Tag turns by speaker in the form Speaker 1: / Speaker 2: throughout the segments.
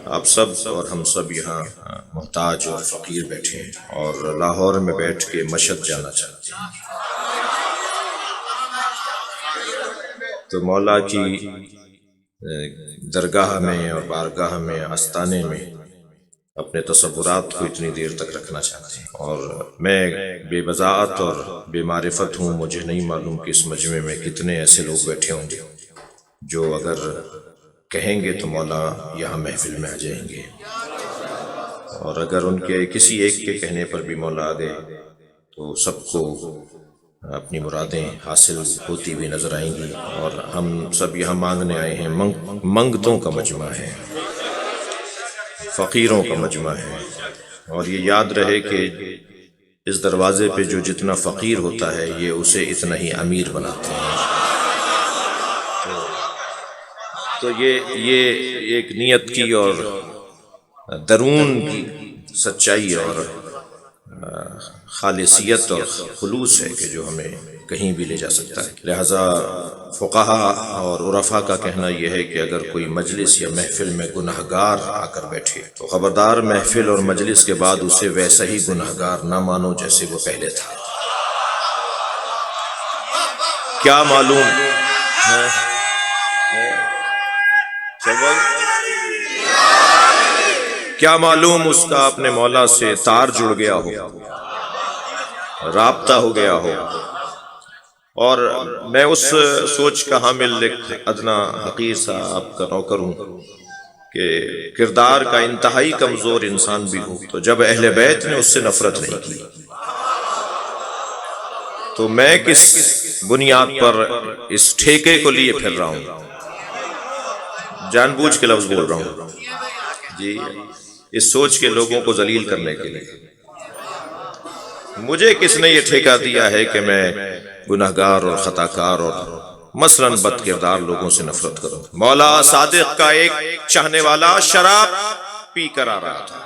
Speaker 1: آپ سب اور ہم سب یہاں محتاج اور فقیر بیٹھے ہیں اور لاہور میں بیٹھ کے مشہد جانا چاہتے ہیں، تو مولا کی درگاہ میں اور بارگاہ میں آستانے میں اپنے تصورات کو اتنی دیر تک رکھنا چاہتے ہیں۔ اور میں بے وضاحت اور بے معرفت ہوں، مجھے نہیں معلوم کہ اس مجمع میں کتنے ایسے لوگ بیٹھے ہوں گے جو اگر کہیں گے تو مولا یہاں محفل میں آ جائیں گے، اور اگر ان کے کسی ایک کے کہنے پر بھی مولا آ گئے تو سب کو اپنی مرادیں حاصل ہوتی بھی نظر آئیں گی۔ اور ہم سب یہاں مانگنے آئے ہیں، منگتوں کا مجمع ہے، فقیروں کا مجمع ہے، اور یہ یاد رہے کہ اس دروازے پہ جو جتنا فقیر ہوتا ہے یہ اسے اتنا ہی امیر بناتے ہیں۔ تو یہ ایک نیت کی اور درون کی سچائی اور خالصیت اور خلوص ہے کہ جو ہمیں کہیں بھی لے جا سکتا ہے۔ لہذا فقہا اور عرفا کا کہنا یہ ہے کہ اگر کوئی مجلس یا محفل میں گنہگار آ کر بیٹھے تو خبردار محفل اور مجلس کے بعد اسے ویسا ہی گنہگار نہ مانو جیسے وہ پہلے تھا۔ کیا معلوم کیا معلوم اس کا اپنے مولا سے تار جڑ گیا ہو، رابطہ ہو گیا ہو۔ اور میں اس سوچ کا حامل ایک ادنا حقیر سا آپ کا نوکر ہوں کہ کردار کا انتہائی کمزور انسان بھی ہوں، تو جب اہل بیت نے اس سے نفرت نہیں کی تو میں کس بنیاد پر اس ٹھیکے کو لیے پھر رہا ہوں؟ جان بوجھ کے لفظ بول رہا ہوں جی، اس سوچ کے لوگوں کو ذلیل کرنے کے لیے۔ مجھے کس نے یہ ٹھیکہ دیا ہے کہ میں گناہگار اور خطاکار اور مثلاً بد کردار لوگوں سے نفرت کروں؟ مولا صادق کا ایک چاہنے والا شراب پی کر آ رہا تھا،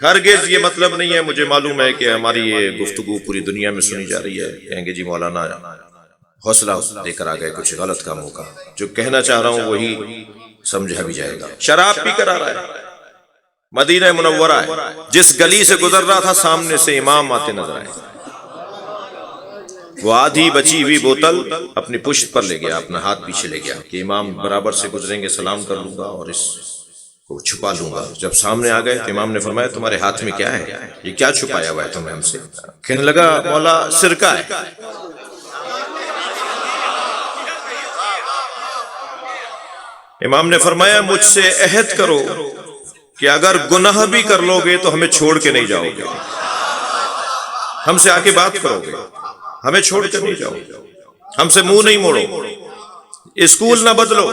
Speaker 1: ہرگز یہ مطلب نہیں ہے، مجھے معلوم ہے کہ ہماری یہ گفتگو پوری دنیا میں سنی جا رہی ہے، کہیں گے جی مولانا حوصلہ دے کر آ گئے کچھ غلط کاموں کا، جو کہنا چاہ رہا ہوں وہی سمجھا بھی جائے گا۔ شراب پی کر آ رہا ہے، مدینہ منورہ ہے، جس گلی سے گزر رہا تھا سامنے سے امام آتے نظر آئے، وہ آدھی بچی ہوئی بوتل اپنی پشت پر لے گیا، اپنا ہاتھ پیچھے لے گیا کہ امام برابر سے گزریں گے سلام کر لوں گا اور اس کو چھپا لوں گا۔ جب سامنے آ گئے تو امام نے فرمایا تمہارے ہاتھ میں کیا ہے، یہ کیا چھپایا ہوا ہے تمہیں ہم سے؟ کہنے لگا مولا سرکہ ہے۔ امام نے فرمایا مجھ سے عہد کرو کہ اگر گناہ بھی کر لو گے تو ہمیں چھوڑ کے نہیں جاؤ گے، ہم سے آ کے بات کرو گے، ہمیں چھوڑ کے نہیں جاؤ گے، ہم سے منہ نہیں موڑو، اسکول نہ بدلو،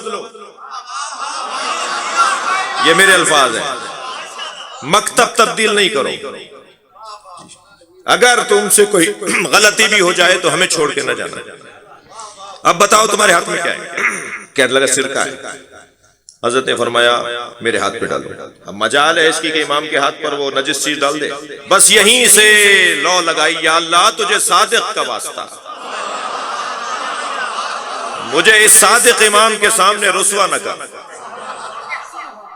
Speaker 1: یہ میرے الفاظ ہیں، مکتب تبدیل نہیں کرو، اگر تم سے کوئی غلطی بھی ہو جائے تو ہمیں چھوڑ کے نہ جانا۔ اب بتاؤ تمہارے ہاتھ میں کیا ہے؟ کہنے لگا سرکہ ہے۔ حضرت نے فرمایا میرے ہاتھ پہ ڈالو۔ اب مجال ہے اس کی کہ امام کے ہاتھ پر وہ نجس چیز ڈال دے، بس یہیں سے لو لگائی، یا اللہ تجھے صادق کا واسطہ، مجھے اس صادق امام کے سامنے رسوا نہ کر،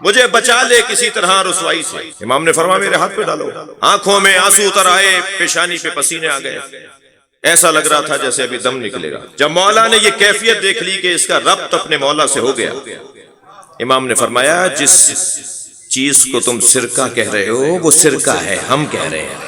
Speaker 1: مجھے بچا لے کسی طرح رسوائی سے۔ امام نے فرمایا میرے ہاتھ پہ ڈالو۔ آنکھوں میں آنسو اتر آئے، پیشانی پہ پسینے آ گئے، ایسا لگ رہا تھا جیسے ابھی دم نکلے گا۔ جب مولا نے یہ کیفیت دیکھ لی کہ اس کا ربط اپنے مولا سے ہو گیا، امام نے فرمایا جس چیز کو تم سرکہ کہہ رہے ہو وہ سرکہ ہے، ہم کہہ رہے ہیں۔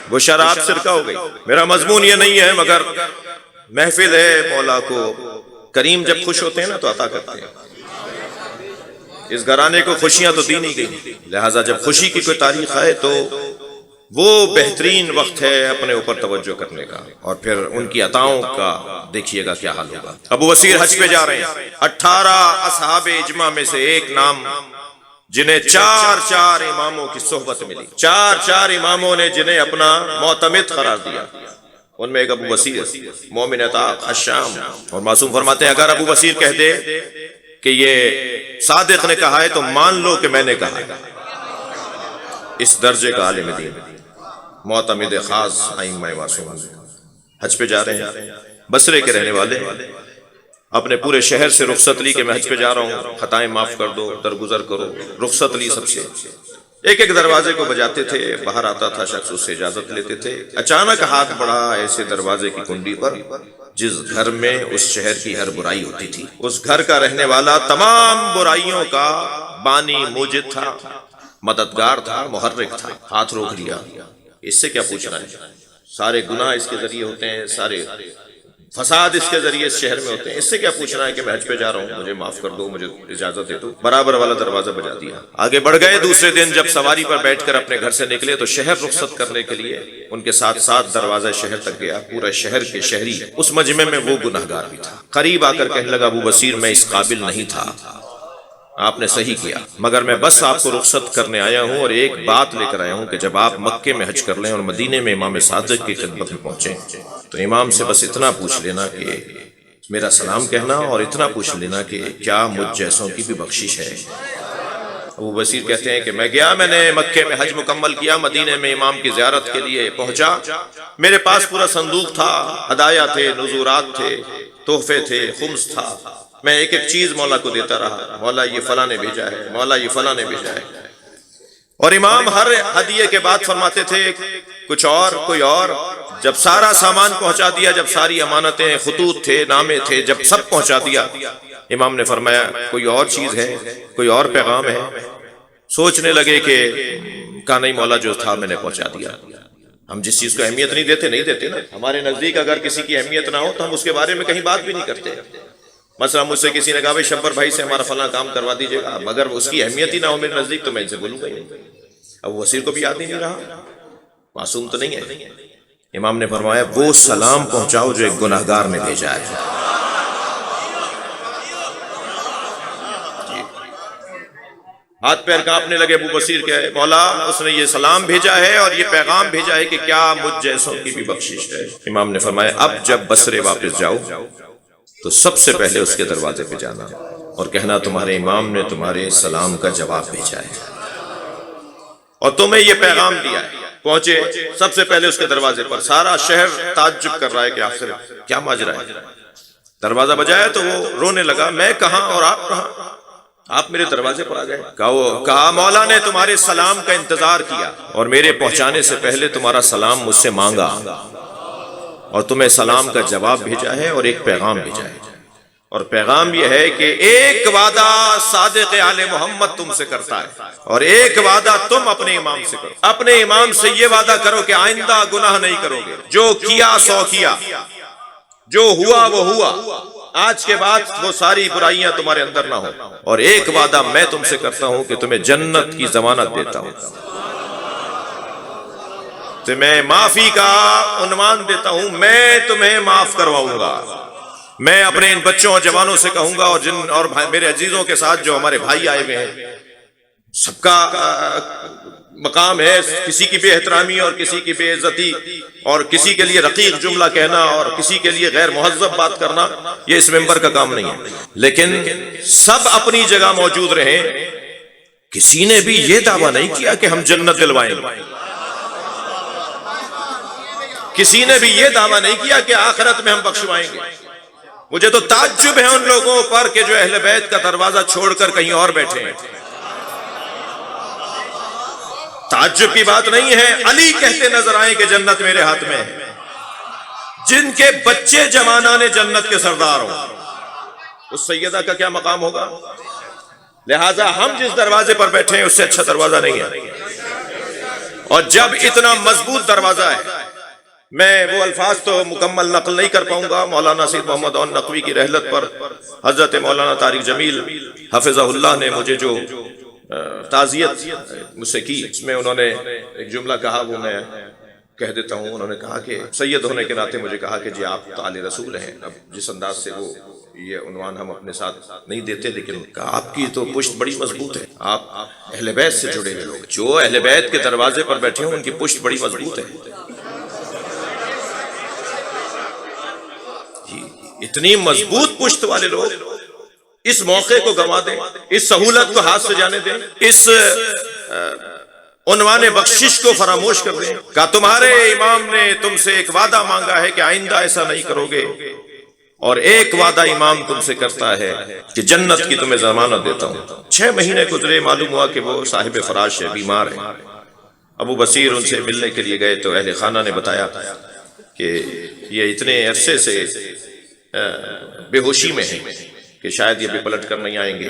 Speaker 1: وہ شراب سرکہ ہو گئی۔ میرا مضمون یہ نہیں ہے، مگر محفل ہے، مولا کو کریم جب خوش ہوتے ہیں نا تو عطا کرتے ہیں۔ اس گھرانے کو خوشیاں تو دی نہیں گئی، لہٰذا جب خوشی کی کوئی تاریخ ہے تو وہ بہترین وقت ہے اپنے اوپر توجہ کرنے کا، اور پھر ان کی عطاؤں کا دیکھیے گا کیا حال ہوگا۔ ابو بصیر حج پہ جا رہے ہیں، 18 اصحاب اجماع میں سے ایک نام جنہیں 4 اماموں کی صحبت ملی، 4 اماموں نے جنہیں اپنا معتمد قرار دیا، ان میں ایک ابو بصیر مومن عطاق الشام، اور معصوم فرماتے ہیں اگر ابو بصیر کہہ دے کہ یہ صادق نے کہا ہے تو مان لو کہ میں نے کہا ہے۔ اس درجے کا عالم دین، معتمد خاص ائمہ معصوم، حج پہ جا رہے ہیں، بصرے کے رہنے والے، اپنے پورے شہر سے رخصت لی کہ میں حج پہ جا رہا ہوں، خطائیں معاف کر دو، درگزر کرو، رخصت لی سب سے۔ ایک ایک دروازے کو بجاتے تھے، باہر آتا تھا شخص، اس سے اجازت لیتے تھے۔ اچانک ہاتھ بڑھا ایسے دروازے کی کنڈی پر جس گھر میں اس شہر کی ہر برائی ہوتی تھی، اس گھر کا رہنے والا تمام برائیوں کا بانی موجد تھا، مددگار تھا، محرک تھا۔ ہاتھ روک لیا، اس سے کیا پوچھنا ہے؟ سارے گناہ اس کے ذریعے ہوتے ہیں، سارے فساد اس کے ذریعے اس شہر میں ہوتے ہیں، اس سے کیا پوچھنا ہے کہ میں حج پہ جا رہا ہوں، مجھے معاف کر دو، مجھے اجازت دے دو۔ برابر والا دروازہ بجا دیا، آگے بڑھ گئے۔ دوسرے دن جب سواری پر بیٹھ کر اپنے گھر سے نکلے تو شہر رخصت کرنے کے لیے ان کے ساتھ ساتھ دروازہ شہر تک گیا۔ پورا شہر کے شہری اس مجمع میں وہ گناہگار بھی تھا، قریب آ کر کہنے لگا ابو بصیر میں اس قابل نہیں تھا، آپ نے صحیح کیا، مگر میں بس آپ کو رخصت کرنے آیا ہوں اور ایک بات لے کر آیا ہوں کہ جب آپ مکے میں حج کر لیں اور مدینے میں امام صادق کی خدمت میں پہنچیں تو امام سے بس اتنا پوچھ لینا کہ میرا سلام کہنا، اور اتنا پوچھ لینا کہ کیا مجھ جیسوں کی بھی بخشش ہے۔ ابو بصیر کہتے ہیں کہ میں گیا، میں نے مکے میں حج مکمل کیا، مدینے میں امام کی زیارت کے لیے پہنچا، میرے پاس پورا صندوق تھا، ہدایہ تھے، نذورات تھے، تحفے تھے، خمس تھا، میں ایک ایک چیز مولا کو دیتا رہا، مولا یہ فلاں نے بھیجا ہے، مولا یہ فلاں نے بھیجا ہے۔ اور امام ہر ہدیے کے بعد فرماتے تھے کچھ اور، کوئی اور۔ جب سارا سامان پہنچا دیا، جب ساری امانتیں، خطوط تھے، نامے تھے، جب سب پہنچا دیا، امام نے فرمایا کوئی اور چیز ہے، کوئی اور پیغام ہے؟ سوچنے لگے کہ کہا نہیں مولا جو تھا میں نے پہنچا دیا۔ ہم جس چیز کو اہمیت نہیں دیتے نا، ہمارے نزدیک اگر کسی کی اہمیت نہ ہو تو ہم اس کے بارے میں کہیں بات بھی نہیں کرتے۔ مثلا مجھ سے کسی نے کہا بھائی شبر بھائی سے ہمارا فلاں کام کروا دیجیے گا، مگر اس کی اہمیت ہی نہ ہو میرے نزدیک تو میں ان سے بولوں گا ہی نہیں۔ اب وزیر کو بھی یاد نہیں رہا، معصوم تو نہیں ہے۔ امام نے فرمایا وہ سلام پہنچاؤ جو ایک گناہگار نے بھیجا ہے۔ ہاتھ پیر کانپنے لگے ابو بصیر کے، مولا اس نے یہ سلام بھیجا ہے اور یہ پیغام بھیجا ہے کہ کیا مجھ جیسوں کی بھی بخشش ہے۔ امام نے فرمایا اب جب بصرے واپس جاؤ تو سب سے پہلے اس کے دروازے پہ جانا اور کہنا تمہارے امام نے تمہارے سلام کا جواب بھیجا ہے اور تمہیں یہ پیغام دیا ہے۔ پہنچے سب سے پہلے اس کے دروازے پر، سارا شہر تعجب کر رہا ہے کہ آخر کیا ماجرا ہے۔ دروازہ بجایا تو وہ رونے لگا، میں کہاں اور آپ کہاں، آپ میرے دروازے پر آ گئے۔ کہا مولا نے تمہارے سلام کا انتظار کیا اور میرے پہنچانے سے پہلے تمہارا سلام مجھ سے مانگا اور تمہیں سلام کا جواب بھیجا ہے اور ایک پیغام بھیجا ہے، اور پیغام یہ ہے کہ ایک وعدہ صادق آل محمد تم سے کرتا ہے اور ایک وعدہ تم اپنے امام سے کرو۔ اپنے امام سے یہ وعدہ کرو کہ آئندہ گناہ نہیں کرو گے، جو کیا سو کیا، جو ہوا وہ ہوا، آج کے بعد وہ ساری برائیاں تمہارے اندر نہ ہو، اور ایک وعدہ میں تم سے کرتا ہوں کہ تمہیں جنت کی ضمانت دیتا ہوں، تمہیں معافی کا عنوان دیتا ہوں، میں تمہیں معاف کرواؤں گا۔ میں اپنے ان بچوں اور جوانوں سے کہوں گا اور میرے عزیزوں کے ساتھ جو ہمارے بھائی آئے ہوئے ہیں، سب کا مقام ہے کسی کی بے احترامی اور کسی کی بے عزتی اور کسی کے لیے رقیق جملہ کہنا اور کسی کے لیے غیر مہذب بات کرنا، یہ اس ممبر کا کام نہیں ہے، لیکن سب اپنی جگہ موجود رہیں۔ کسی نے بھی یہ دعویٰ نہیں کیا کہ ہم جنت دلوائیں گے، کسی نے بھی یہ دعویٰ نہیں کیا کہ آخرت میں ہم بخشوائیں گے۔ مجھے تو تعجب ہے ان لوگوں پر کہ جو اہل بیت کا دروازہ چھوڑ کر کہیں اور بیٹھے ہیں۔ تعجب کی بات نہیں ہے، علی کہتے نظر آئیں کہ جنت میرے ہاتھ میں ہے، جن کے بچے جوانان جنت کے سردار ہوں، اس سیدہ کا کیا مقام ہوگا؟ لہٰذا ہم جس دروازے پر بیٹھے ہیں اس سے اچھا دروازہ نہیں ہے، اور جب اتنا مضبوط دروازہ ہے، میں وہ الفاظ تو مکمل نقل نہیں کر پاؤں گا۔ مولانا سید محمد اون نقوی کی رحلت پر حضرت مولانا طارق جمیل حفظہ اللہ نے مجھے جو تعزیت مجھ سے کی، اس میں انہوں نے ایک جملہ کہا، وہ میں کہہ دیتا ہوں۔ انہوں نے کہا کہ سید ہونے کے ناطے مجھے کہا کہ جی آپ آل رسول ہیں۔ اب جس انداز سے وہ یہ عنوان ہم اپنے ساتھ نہیں دیتے، لیکن آپ کی تو پشت بڑی مضبوط ہے، آپ اہل بیت سے جڑے ہوئے لوگ، جو اہل بیت کے دروازے پر بیٹھے ہوں ان کی پشت بڑی مضبوط ہے۔ اتنی مضبوط پشت والے لوگ اس موقع کو گنوا دیں، اس سہولت کو ہاتھ سے جانے دیں، اس عنوان بخشش کو فراموش کر دیں۔ کہ تمہارے امام نے تم سے ایک وعدہ مانگا ہے کہ آئندہ ایسا نہیں کرو گے، اور ایک وعدہ امام تم سے کرتا ہے کہ جنت کی تمہیں ضمانت دیتا ہوں۔ 6 مہینے گزرے، معلوم ہوا کہ وہ صاحب فراش ہے، بیمار ہے۔ ابو بصیر ان سے ملنے کے لیے گئے تو اہل خانہ نے بتایا کہ یہ اتنے عرصے سے بے ہوشی میں ہیں کہ شاید یہ بھی پلٹ کر نہیں آئیں گے،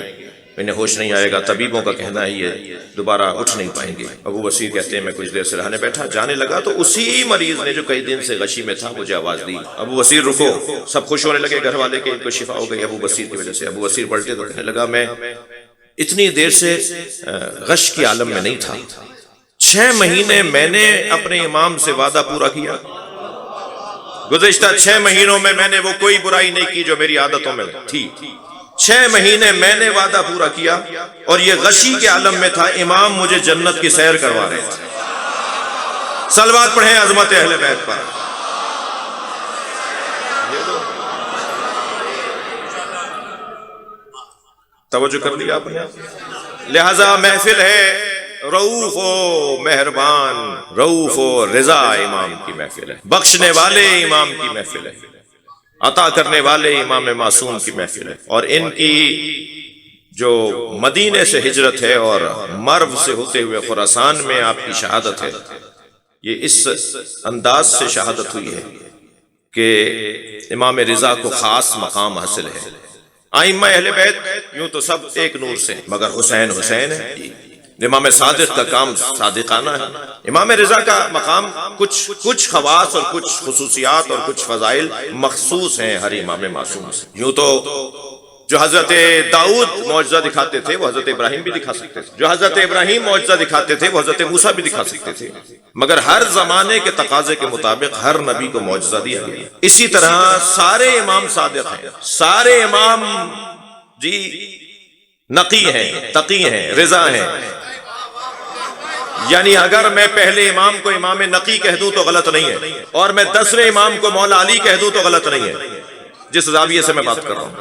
Speaker 1: انہیں ہوش نہیں آئے گا، طبیبوں کا کہنا ہے یہ دوبارہ اٹھ نہیں پائیں گے۔ ابو بصیر کہتے ہیں میں کچھ دیر سے رہنے بیٹھا، جانے لگا تو اسی مریض نے جو کئی دن سے غشی میں تھا مجھے آواز دی، ابو بصیر رکو۔ سب خوش ہونے لگے گھر والے کہ ان کو شفا ہو گئی ابو بصیر کی وجہ سے۔ ابو بصیر پلٹے تو کہنے لگا میں اتنی دیر سے غش کی عالم میں نہیں تھا، 6 مہینے میں نے اپنے امام سے وعدہ پورا کیا، گزشتہ 6 مہینوں میں نے وہ کوئی برائی نہیں کی جو میری عادتوں میں تھی، 6 مہینے میں نے وعدہ پورا کیا، اور یہ غشی کے عالم میں تھا، امام مجھے جنت کی سیر کروا رہے تھے۔ صلوات پڑھیں عظمت اہل بیت پر۔ توجہ کر لیا آپ نے؟ لہذا محفل ہے رؤوف و مہربان، رؤوف و رضا امام کی محفل ہے، بخشنے والے امام کی محفل ہے، عطا کرنے والے امام معصوم کی محفل ہے۔ اور ان کی جو مدینے سے ہجرت ہے اور مرو سے ہوتے ہوئے خراسان میں آپ کی شہادت ہے، یہ اس انداز سے شہادت ہوئی ہے کہ امام رضا کو خاص مقام حاصل ہے۔ ائمہ اہل بیت یوں تو سب ایک نور سے، مگر حسین حسین ہے۔ امام صادق کا کام صادقانہ ہے، امام رضا کا مقام کچھ خواص اور کچھ خصوصیات اور کچھ فضائل مخصوص ہیں ہر امام معصوم سے۔ یوں تو جو حضرت داؤد معجزہ دکھاتے تھے وہ حضرت ابراہیم بھی دکھا سکتے تھے، جو حضرت ابراہیم معجزہ دکھاتے تھے وہ حضرت موسیٰ بھی دکھا سکتے تھے، مگر ہر زمانے کے تقاضے کے مطابق ہر نبی کو معجزہ دیا گیا۔ اسی طرح سارے امام صادق ہیں، سارے امام جی نقی ہیں، تقی ہیں، رضا ہیں۔ یعنی اگر میں پہلے امام کو امام نقی کہہ دوں تو غلط نہیں ہے، اور میں 10ویں امام کو مولا علی کہہ دوں تو غلط نہیں ہے، جس زاویے سے میں بات کر رہا ہوں۔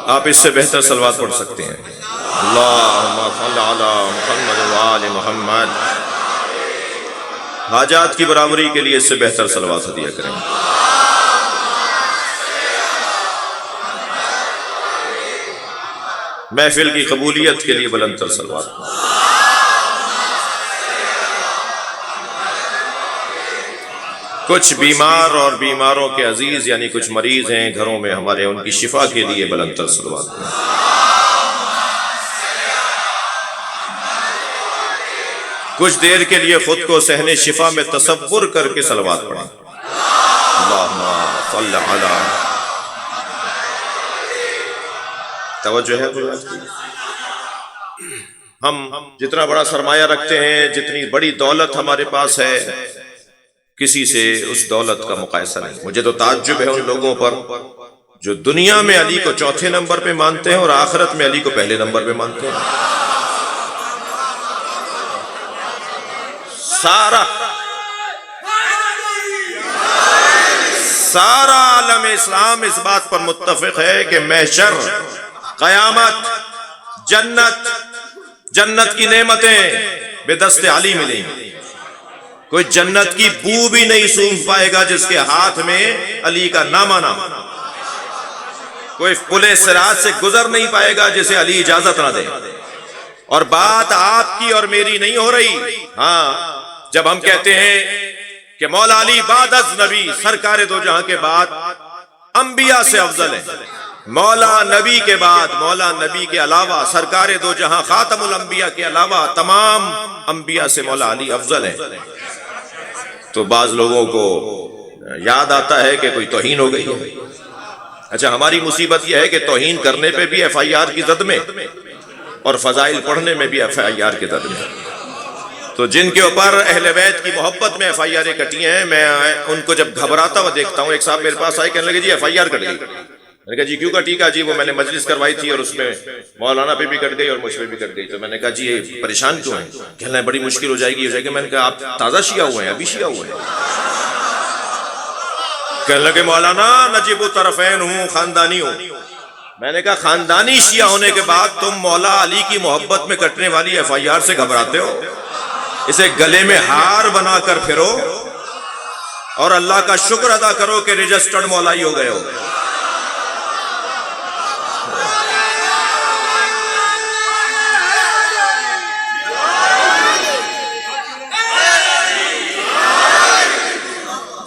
Speaker 1: آپ اس سے بہتر صلوات پڑھ سکتے ہیں، اللہم صل علی محمد و آل محمد۔ حاجات کی برابری کے لیے اس سے بہتر صلوات ہدیہ کریں۔ محفل کی قبولیت کے لیے بلند تر صلوات۔ کچھ بیمار اور بیماروں کے عزیز یعنی کچھ مریض ہیں گھروں میں ہمارے، ان کی شفا کے لیے بلند تر صلوات۔ کچھ دیر کے لیے خود کو صحن شفا میں تصور کر کے صلوات پڑھیں۔ اللہم صل علی۔ توجہ ہے؟ ہم جتنا بڑا سرمایہ رکھتے ہیں، جتنی بڑی دولت ہمارے پاس ہے، کسی سے اس دولت کا مقایسہ نہیں۔ مجھے تو تعجب ہے ان لوگوں پر جو دنیا میں علی کو 4تھے نمبر پہ مانتے ہیں اور آخرت میں علی کو پہلے نمبر پہ مانتے ہیں۔ سارا عالم اسلام اس بات پر متفق ہے کہ محشر، قیامت، جنت کی نعمتیں بے دست علی ملیں گی۔ کوئی جنت کی بو بھی نہیں سونگھ پائے گا جس کے ہاتھ میں علی کا نام آنا، کوئی پلے صراط سے گزر نہیں پائے گا جسے علی اجازت نہ دے۔ اور بات آپ کی اور میری نہیں ہو رہی۔ ہاں، جب ہم کہتے ہیں کہ مولا علی بعد از نبی، سرکار دو جہاں کے بعد انبیاء سے افضل ہے، مولا نبی کے بعد، مولا نبی کے علاوہ، سرکار دو جہاں خاتم الانبیاء کے علاوہ تمام انبیاء سے مولا علی افضل ہے، تو بعض لوگوں کو یاد آتا ہے کہ کوئی توہین ہو گئی ہے۔ اچھا، ہماری مصیبت یہ ہے کہ توہین کرنے پہ بھی FIR کی زد میں اور فضائل پڑھنے میں بھی FIR کی زد میں۔ تو جن کے اوپر اہل بیت کی محبت میں ایف آئی آریں کٹی ہیں، میں ان کو جب گھبراتا ہوا دیکھتا ہوں، ایک صاحب میرے پاس آئے کہنے لگے جی ایف آئی آر کٹ گئی۔ میں نے کہا جی کیوں کٹی؟ کا جی وہ میں نے مجلس کروائی تھی اور اس میں مولانا پہ بھی کٹ گئی اور مجھ پہ بھی کٹ گئی۔ تو میں نے کہا جی یہ پریشان کیوں ہیں؟ کہنا ہے بڑی مشکل ہو جائے گی۔ میں نے کہا آپ تازہ شیعہ ہوئے ہیں، ابھی شیعہ ہوئے ہیں؟ کہنے لگے مولانا نجیب الطرفین ہوں، خاندانی ہوں۔ میں نے کہا خاندانی شیعہ ہونے کے بعد تم مولا علی کی محبت میں کٹنے والی ایف آئی آر سے گھبراتے ہو؟ اسے گلے میں ہار بنا کر پھرو اور اللہ کا شکر ادا کرو کہ رجسٹرڈ مولائی ہو گئے ہو۔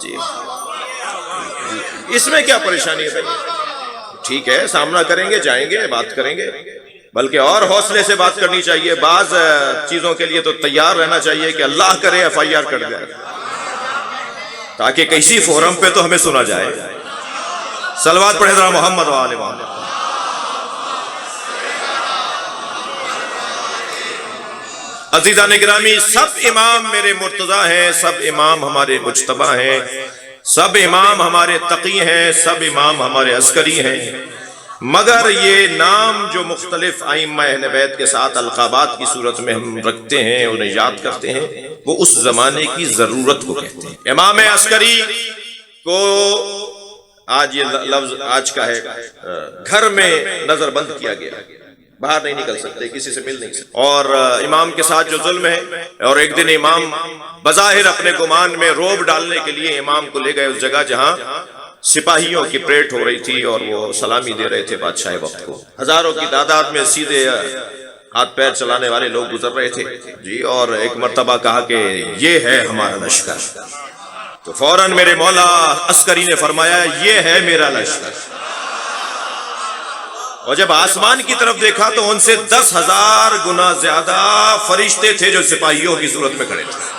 Speaker 1: جی اس میں کیا پریشانی ہے بھائی؟ ٹھیک ہے، سامنا کریں گے، جائیں گے، بات کریں گے، بلکہ اور حوصلے سے بات کرنی چاہیے۔ بعض چیزوں کے لیے تو تیار رہنا چاہیے کہ اللہ کرے ایف آئی آر کٹ جائے، تاکہ کسی فورم پہ تو ہمیں سنا جائے۔ صلوات پڑھیں ذرا محمد و آل محمد۔ عزیزان گرامی، سب امام میرے مرتضیٰ ہیں، سب امام ہمارے مجتبیٰ ہیں، سب امام ہمارے تقی ہیں، سب امام ہمارے عسکری ہیں، مگر یہ نام جو مختلف ائمہ اہل بیت کے ساتھ القابات کی صورت میں ہم رکھتے ہیں، انہیں یاد کرتے ہیں، وہ اس زمانے کی ضرورت کو کہتے ہیں۔ امام عسکری کو آج یہ لفظ آج کا ہے، گھر میں نظر بند کیا گیا، باہر نہیں نکل سکتے، کسی سے مل نہیں سکتے، اور امام کے ساتھ جو ظلم ہے، اور ایک دن امام بظاہر اپنے گمان میں روب ڈالنے کے لیے امام کو لے گئے اس جگہ جہاں سپاہیوں کی پریڈ ہو رہی تھی اور وہ سلامی دے رہے تھے بادشاہ وقت کو۔ ہزاروں کی تعداد میں سیدھے ہاتھ پیر چلانے والے لوگ گزر رہے تھے جی، اور ایک مرتبہ کہا کہ یہ ہے ہمارا لشکر، تو فوراً میرے مولا عسکری نے فرمایا یہ ہے میرا لشکر، اور جب آسمان کی طرف دیکھا تو ان سے 10,000 گنا زیادہ فرشتے تھے جو سپاہیوں کی صورت میں کھڑے تھے۔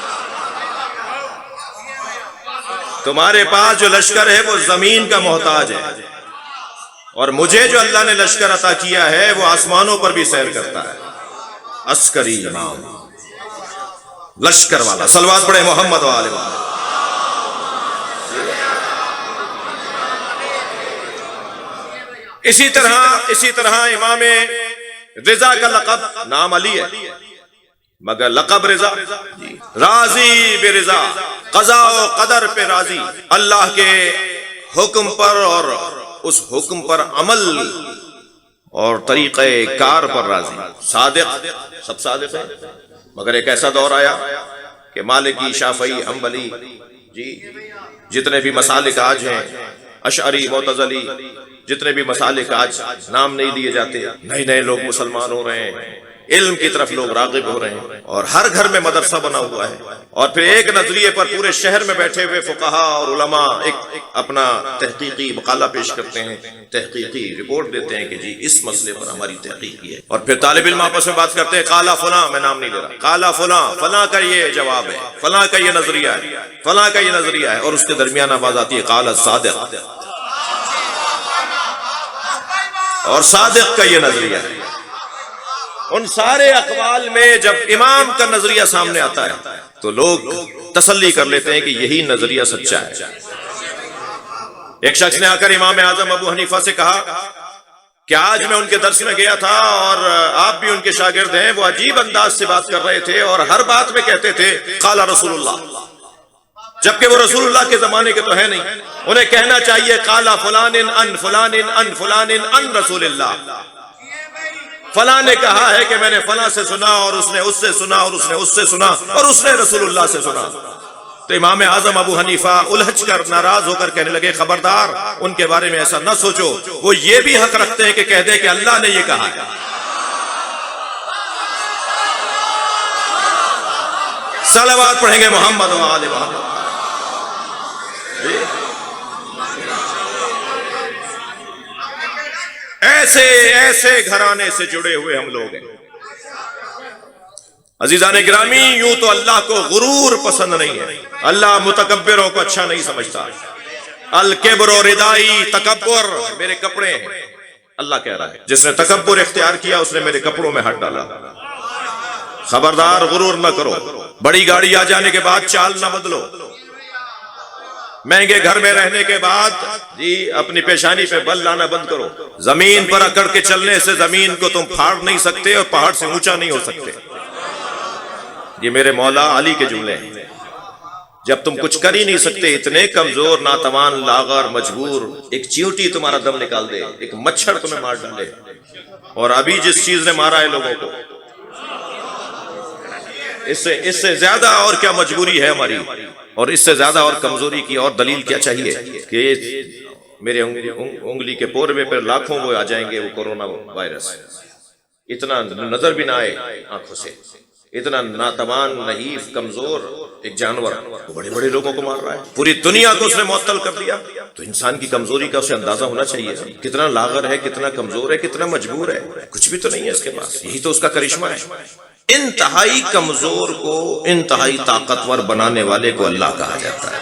Speaker 1: تمہارے پاس جو لشکر ہے وہ زمین کا محتاج ہے، اور مجھے جو اللہ نے لشکر عطا کیا ہے وہ آسمانوں پر بھی سیر کرتا ہے۔ عسکری امام، لشکر والا، صلوات پڑھے محمد و آل محمد۔ اسی طرح امام رضا کا لقب، نام علی ہے مگر لقب رضا، راضی برضا، قضاء و قدر پہ راضی، اللہ کے حکم پر اور اس حکم پر عمل اور طریقہ کار پر راضی، صادق، سب صادق ہیں، مگر ایک ایسا دور آیا کہ مالکی، شافعی، حنبلی جی جتنے بھی مسالک آج ہیں، اشعری، معتزلی، جتنے بھی مسالک آج نام نہیں لیے جاتے، نئے نئے لوگ مسلمان ہو رہے ہیں، علم کی طرف لوگ راغب ہو رہے ہیں، اور ہر گھر میں مدرسہ بنا ہوا ہے، اور پھر ایک نظریے پر پورے شہر میں بیٹھے ہوئے فقہا اور علماء ایک اپنا تحقیقی مقالہ پیش کرتے ہیں، تحقیقی رپورٹ دیتے ہیں کہ جی اس مسئلے پر ہماری تحقیق یہ ہے، اور پھر طالب علم آپس میں بات کرتے ہیں، قالا فلاں، میں نام نہیں لے رہا، قالا فلاں، فلاں کا یہ جواب ہے، فلاں کا یہ نظریہ ہے، فلاں کا یہ نظریہ ہے، اور اس کے درمیان آواز آتی ہے قال الصادق، اور صادق کا یہ نظریہ ہے۔ ان سارے اقوال میں جب امام کا نظریہ سامنے آتا ہے تو لوگ تسلی کر لیتے ہیں کہ یہی نظریہ سچا ہے۔ ایک شخص نے آ کر امام اعظم ابو حنیفہ سے کہا کہ آج میں ان کے درس میں گیا تھا اور آپ بھی ان کے شاگرد ہیں، وہ عجیب انداز سے بات کر رہے تھے اور ہر بات میں کہتے تھے قال رسول اللہ، جبکہ وہ رسول اللہ کے زمانے کے تو ہے نہیں، انہیں کہنا چاہیے قال فلان ان فلان ان فلان ان رسول اللہ، فلاں نے کہا ہے کہ میں نے فلاں سے سنا اور اس نے اس سے سنا اور اس نے اس سے سنا اور اس نے رسول اللہ سے سنا۔ تو امام اعظم ابو حنیفہ الجھ کر، ناراض ہو کر کہنے لگے خبردار ان کے بارے میں ایسا نہ سوچو، وہ یہ بھی حق رکھتے ہیں کہ کہہ دے کہ اللہ نے یہ کہا ہے۔ صلوات پڑھیں گے محمد و آل محمد۔ ایسے گھرانے سے جڑے ہوئے ہم لوگ ہیں۔ عزیزان گرامی، یوں تو اللہ کو غرور پسند نہیں ہے، اللہ متکبروں کو اچھا نہیں سمجھتا۔ الکبر و ردائی، تکبر میرے کپڑے ہیں، اللہ کہہ رہا ہے جس نے تکبر اختیار کیا اس نے میرے کپڑوں میں ہاتھ ڈالا۔ خبردار غرور نہ کرو، بڑی گاڑی آ جانے کے بعد چال نہ بدلو، مہنگے گھر میں رہنے کے بعد جی اپنی پیشانی پہ بل لانا بند کرو۔ زمین پر اکڑ کے چلنے سے زمین کو تم پھاڑ نہیں سکتے اور پہاڑ سے اونچا نہیں ہو سکتے۔ یہ میرے مولا علی کے جملے ہیں۔ جب تم کچھ کر ہی نہیں سکتے، اتنے کمزور، ناتوان، لاغر، مجبور، ایک چیونٹی تمہارا دم نکال دے، ایک مچھر تمہیں مار ڈالے، اور ابھی جس چیز نے مارا ہے لوگوں کو، اس سے زیادہ اور کیا مجبوری ہے ہماری، اور اس سے زیادہ اور کمزوری کی اور دلیل کیا چاہیے کہ میرے انگلی کے پورے پر لاکھوں وہ آ جائیں گے، وہ کورونا وائرس اتنا نظر بھی نہ آئے آنکھوں سے، اتنا ناتوان، نحیف، کمزور ایک جانور بڑے بڑے لوگوں کو مار رہا ہے، پوری دنیا کو اس نے معطل کر دیا۔ تو انسان کی کمزوری کا اسے اندازہ ہونا چاہیے، کتنا لاغر ہے، کتنا کمزور ہے، کتنا مجبور ہے، کچھ بھی تو نہیں ہے اس کے پاس، یہی تو اس کا کرشمہ ہے۔ انتہائی کمزور کو انتہائی طاقتور بنانے والے کو اللہ کہا جاتا ہے،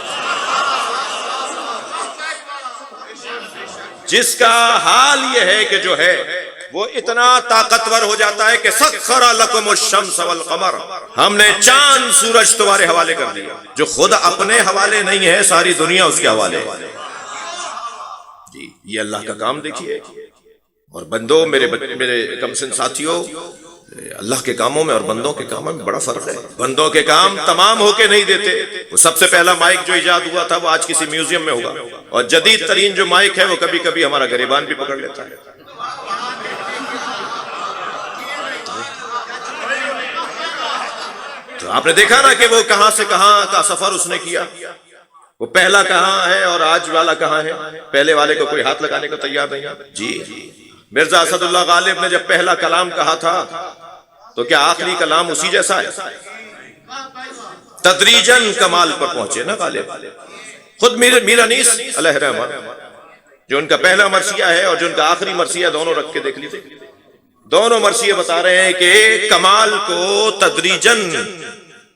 Speaker 1: جس کا حال یہ ہے کہ جو ہے وہ اتنا طاقتور ہو جاتا ہے کہ سخر لکم الشمس والقمر، ہم نے چاند سورج تمہارے حوالے کر دیا، جو خود اپنے حوالے نہیں ہے، ساری دنیا اس کے حوالے ہے۔ جی یہ اللہ کا کام دیکھیے۔ اور بندوں، میرے کم سن ساتھیوں، اللہ کے کاموں میں اور بندوں کے کاموں میں بڑا فرق ہے۔ بندوں کے کام تمام ہو کے نہیں دیتے، وہ سب سے پہلا مائک جو ایجاد ہوا تھا وہ آج کسی میوزیم میں ہوگا، اور جدید ترین جو مائک ہے وہ کبھی کبھی ہمارا گریبان بھی پکڑ لیتا ہے۔ تو آپ نے دیکھا نا کہ وہ کہاں سے کہاں کا سفر اس نے کیا، وہ پہلا کہاں ہے اور آج والا کہاں ہے، پہلے والے کو کوئی ہاتھ لگانے کو تیار نہیں ہے۔ جی مرزا اسد اللہ غالب نے جب پہلا کلام کہا تھا تو کیا آخری کلام اسی جیسا ہے؟ تدریجاً کمال پر پہنچے نا غالب۔ خود میر انیس علیہ رحمہ، جو ان کا پہلا مرثیہ ہے اور جو ان کا آخری مرثیہ، دونوں رکھ کے دیکھ لیجیے، دونوں مرثیے بتا رہے ہیں کہ کمال کو تدریجاً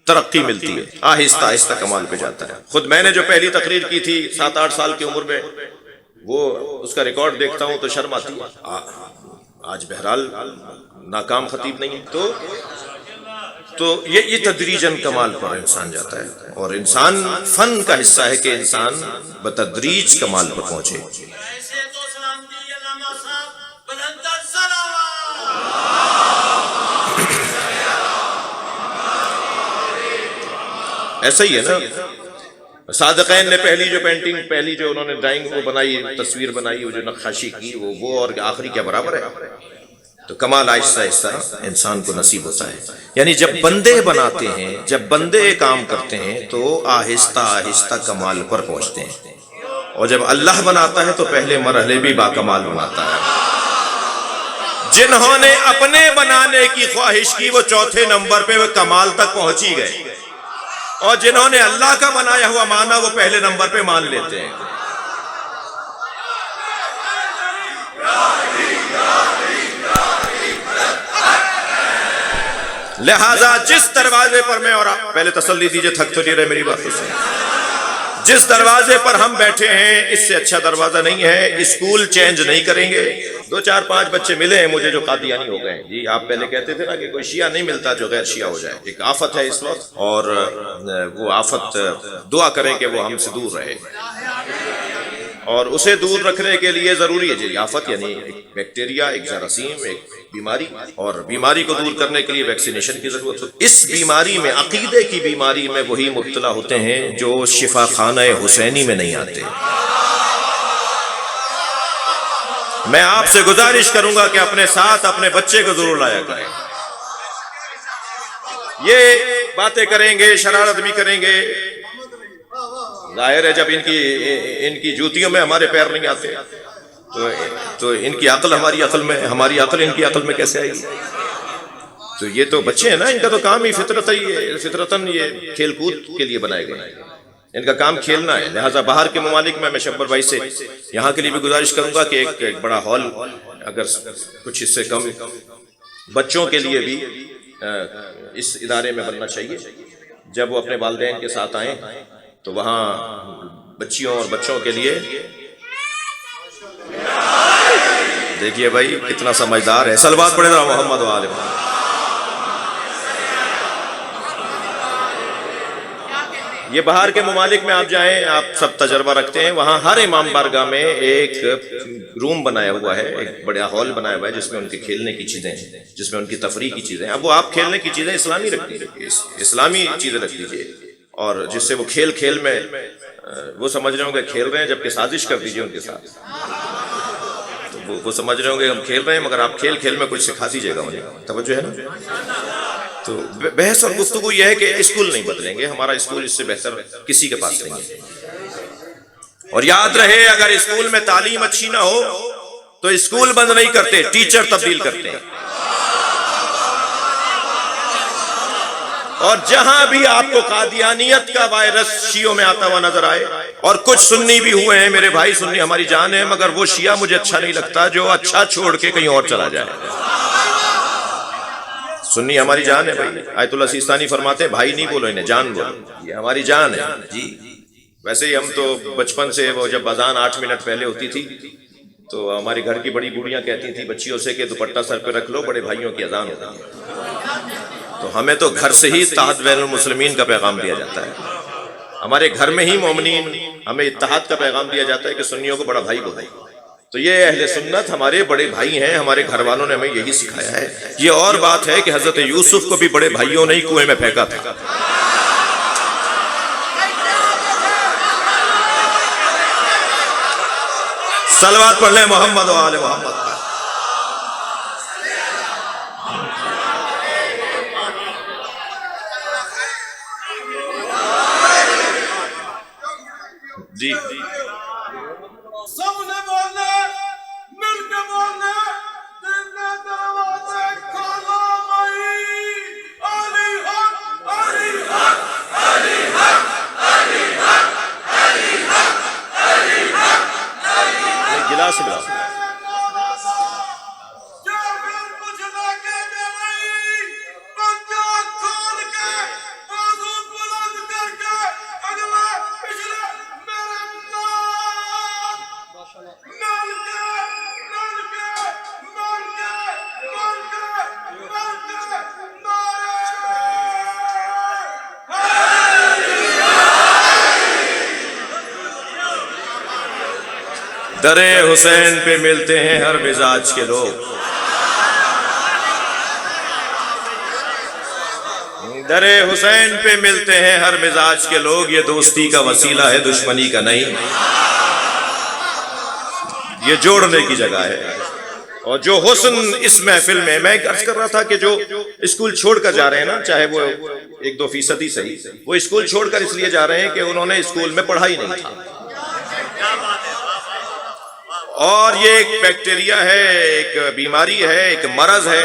Speaker 1: ترقی ملتی ہے، آہستہ آہستہ کمال پہ جاتا ہے۔ خود میں نے جو پہلی تقریر کی تھی 7-8 سال کی عمر میں، وہ اس کا ریکارڈ دیکھتا ہوں تو شرم آتی ہے۔ آج بہرحال ناکام خطیب نہیں ہے، تو یہ تدریجاً کمال پر انسان جاتا ہے، اور انسان فن کا حصہ ہے کہ انسان بتدریج کمال پر پہنچے۔ ایسا ہی ہے نا، صادقین نے پہلی جو پینٹنگ، پہلی جو انہوں نے ڈرائنگ وہ بنائی، تصویر بنائی، وہ جو نقاشی کی، وہ اور آخری کیا برابر ہے؟ تو کمال آہستہ آہستہ انسان کو نصیب ہوتا ہے۔ یعنی جب بندے بناتے ہیں، جب بندے کام کرتے ہیں تو آہستہ آہستہ کمال پر پہنچتے ہیں، اور جب اللہ بناتا ہے تو پہلے مرحلے بھی باکمال بناتا ہے۔ جنہوں نے اپنے بنانے کی خواہش کی وہ چوتھے نمبر پہ وہ کمال تک پہنچ ہی گئے، اور جنہوں نے اللہ کا بنایا ہوا مانا وہ پہلے نمبر پہ مان لیتے ہیں۔ لہذا جس دروازے پر میں، اور پہلے تسلی دیجئے، تھک تو نہیں رہے میری باتوں سے، جس دروازے پر ہم بیٹھے ہیں اس سے اچھا دروازہ نہیں ہے، اسکول چینج نہیں کریں گے۔ 2-4-5 بچے ملے ہیں مجھے جو قادیانی ہو گئے۔ جی آپ پہلے کہتے تھے نا کہ کوئی شیعہ نہیں ملتا جو غیر شیعہ ہو جائے، ایک آفت ہے اس وقت، اور وہ آفت دعا کریں کہ وہ ہم سے دور رہے، اور اسے دور رکھنے کے لیے ضروری ہے جی آفت یعنی ایک بیکٹیریا، ایک جراثیم، ایک بیماری، اور بیماری کو دور کرنے کے لیے ویکسینیشن کی ضرورت ہے۔ اس بیماری میں، عقیدے کی بیماری میں وہی مبتلا ہوتے ہیں جو شفا خانہ حسینی میں نہیں آتے۔ میں آپ سے گزارش کروں گا کہ اپنے ساتھ اپنے بچے کو ضرور لایا کریں۔ یہ باتیں کریں گے، شرارت بھی کریں گے، ظاہر ہے جب ان کی جوتیوں میں ہمارے پیر نہیں آتے تو ان کی عقل ہماری عقل میں، ہماری عقل ان کی عقل میں کیسے آئے گی؟ تو یہ تو بچے ہیں نا، ان کا تو کام ہی فطرتاً یہ کھیل کود کے لیے بنائے گئے ہیں، ان کا کام کھیلنا ہے۔ لہٰذا باہر کے ممالک میں شبر بھائی سے یہاں کے لیے بھی گزارش کروں گا کہ ایک بڑا ہال اگر کچھ اس سے کم بچوں کے لیے بھی اس ادارے میں بننا چاہیے، جب وہ اپنے والدین کے ساتھ آئیں تو وہاں بچیوں اور بچوں کے لیے، دیکھیے بھائی کتنا سمجھدار ہے، صلوات پڑھے ذرا محمد و آل محمد۔ یہ باہر کے ممالک میں آپ جائیں، آپ سب تجربہ رکھتے ہیں، وہاں ہر امام بارگاہ میں ایک روم بنایا ہوا ہے، ایک بڑا ہال بنایا ہوا ہے جس میں ان کے کھیلنے کی چیزیں ہیں، جس میں ان کی تفریح کی چیزیں ہیں۔ اب وہ آپ کھیلنے کی چیزیں اسلامی رکھ دیجیے، اسلامی چیزیں رکھ دیجیے، اور جس سے وہ کھیل کھیل میں وہ سمجھ رہے ہوں گے کھیل رہے ہیں، جبکہ سازش کر دیجیے ان کے ساتھ۔ تو وہ سمجھ رہے ہوں گے ہم کھیل رہے ہیں، مگر آپ کھیل کھیل میں کچھ سکھا دیجیے گا انہیں، توجہ ہے نا۔ تو بحث اور گفتگو یہ ہے کہ اسکول نہیں بدلیں گے، ہمارا اسکول اس سے بہتر کسی کے پاس نہیں ہے۔ اور یاد رہے، اگر اسکول میں تعلیم اچھی نہ ہو تو اسکول بند نہیں کرتے، ٹیچر تبدیل کرتے ہیں۔ اور جہاں بھی آپ کو قادیانیت کا وائرس شیعوں میں آتا ہوا نظر آئے، اور کچھ سنی بھی ہوئے ہیں، میرے بھائی سنی ہماری جان ہے، مگر وہ شیعہ مجھے اچھا نہیں لگتا جو اچھا چھوڑ کے کہیں اور چلا جائے۔ سنی ہماری جان ہے بھائی، آیت اللہ سیستانی فرماتے ہیں بھائی نہیں بولو انہیں، جان بولو، یہ ہماری جان ہے جی۔ ویسے ہی ہم تو بچپن سے، وہ جب اذان 8 منٹ پہلے ہوتی تھی تو ہمارے گھر کی بڑی بوڑھیاں کہتی تھیں بچیوں سے کہ دوپٹہ سر پہ رکھ لو، بڑے بھائیوں کی اذان ہوتی ہے۔ تو ہمیں تو گھر سے ہی اتحاد بین المسلمین کا پیغام دیا جاتا ہے، ہمارے گھر میں ہی مومنین ہمیں اتحاد کا پیغام دیا جاتا ہے کہ سنیوں کو بڑا بھائی بولو۔ تو یہ اہل سنت ہمارے بڑے بھائی ہیں، ہمارے گھر والوں نے ہمیں یہی سکھایا ہے۔ یہ اور بات ہے کہ حضرت یوسف کو بھی بڑے بھائیوں نے ہی کنویں میں پھینکا تھا۔ صلوات پڑھ لیں محمد و آل محمد۔ جی
Speaker 2: سب نے بولنا، مل کے بولنا، زندہ دروازے کھولو بھائی، علی حق، علی حق، علی حق، علی حق، علی حق، علی حق، علی حق۔
Speaker 1: گلاس ملا در حسین پہ ملتے ہیں ہر مزاج کے لوگ، در حسین پہ ملتے ہیں ہر مزاج کے لوگ، یہ دوستی کا وسیلہ ہے دشمنی کا نہیں، یہ جوڑنے کی جگہ ہے۔ اور جو حسن اس محفل میں عرض کر رہا تھا کہ جو اسکول چھوڑ کر جا رہے ہیں نا، چاہے وہ 1-2% ہی صحیح، وہ اسکول چھوڑ کر اس لیے جا رہے ہیں کہ انہوں نے اسکول میں پڑھا ہی نہیں تھا، اور یہ ایک بیکٹیریا ہے، ایک بیماری ہے، ایک مرض ہے،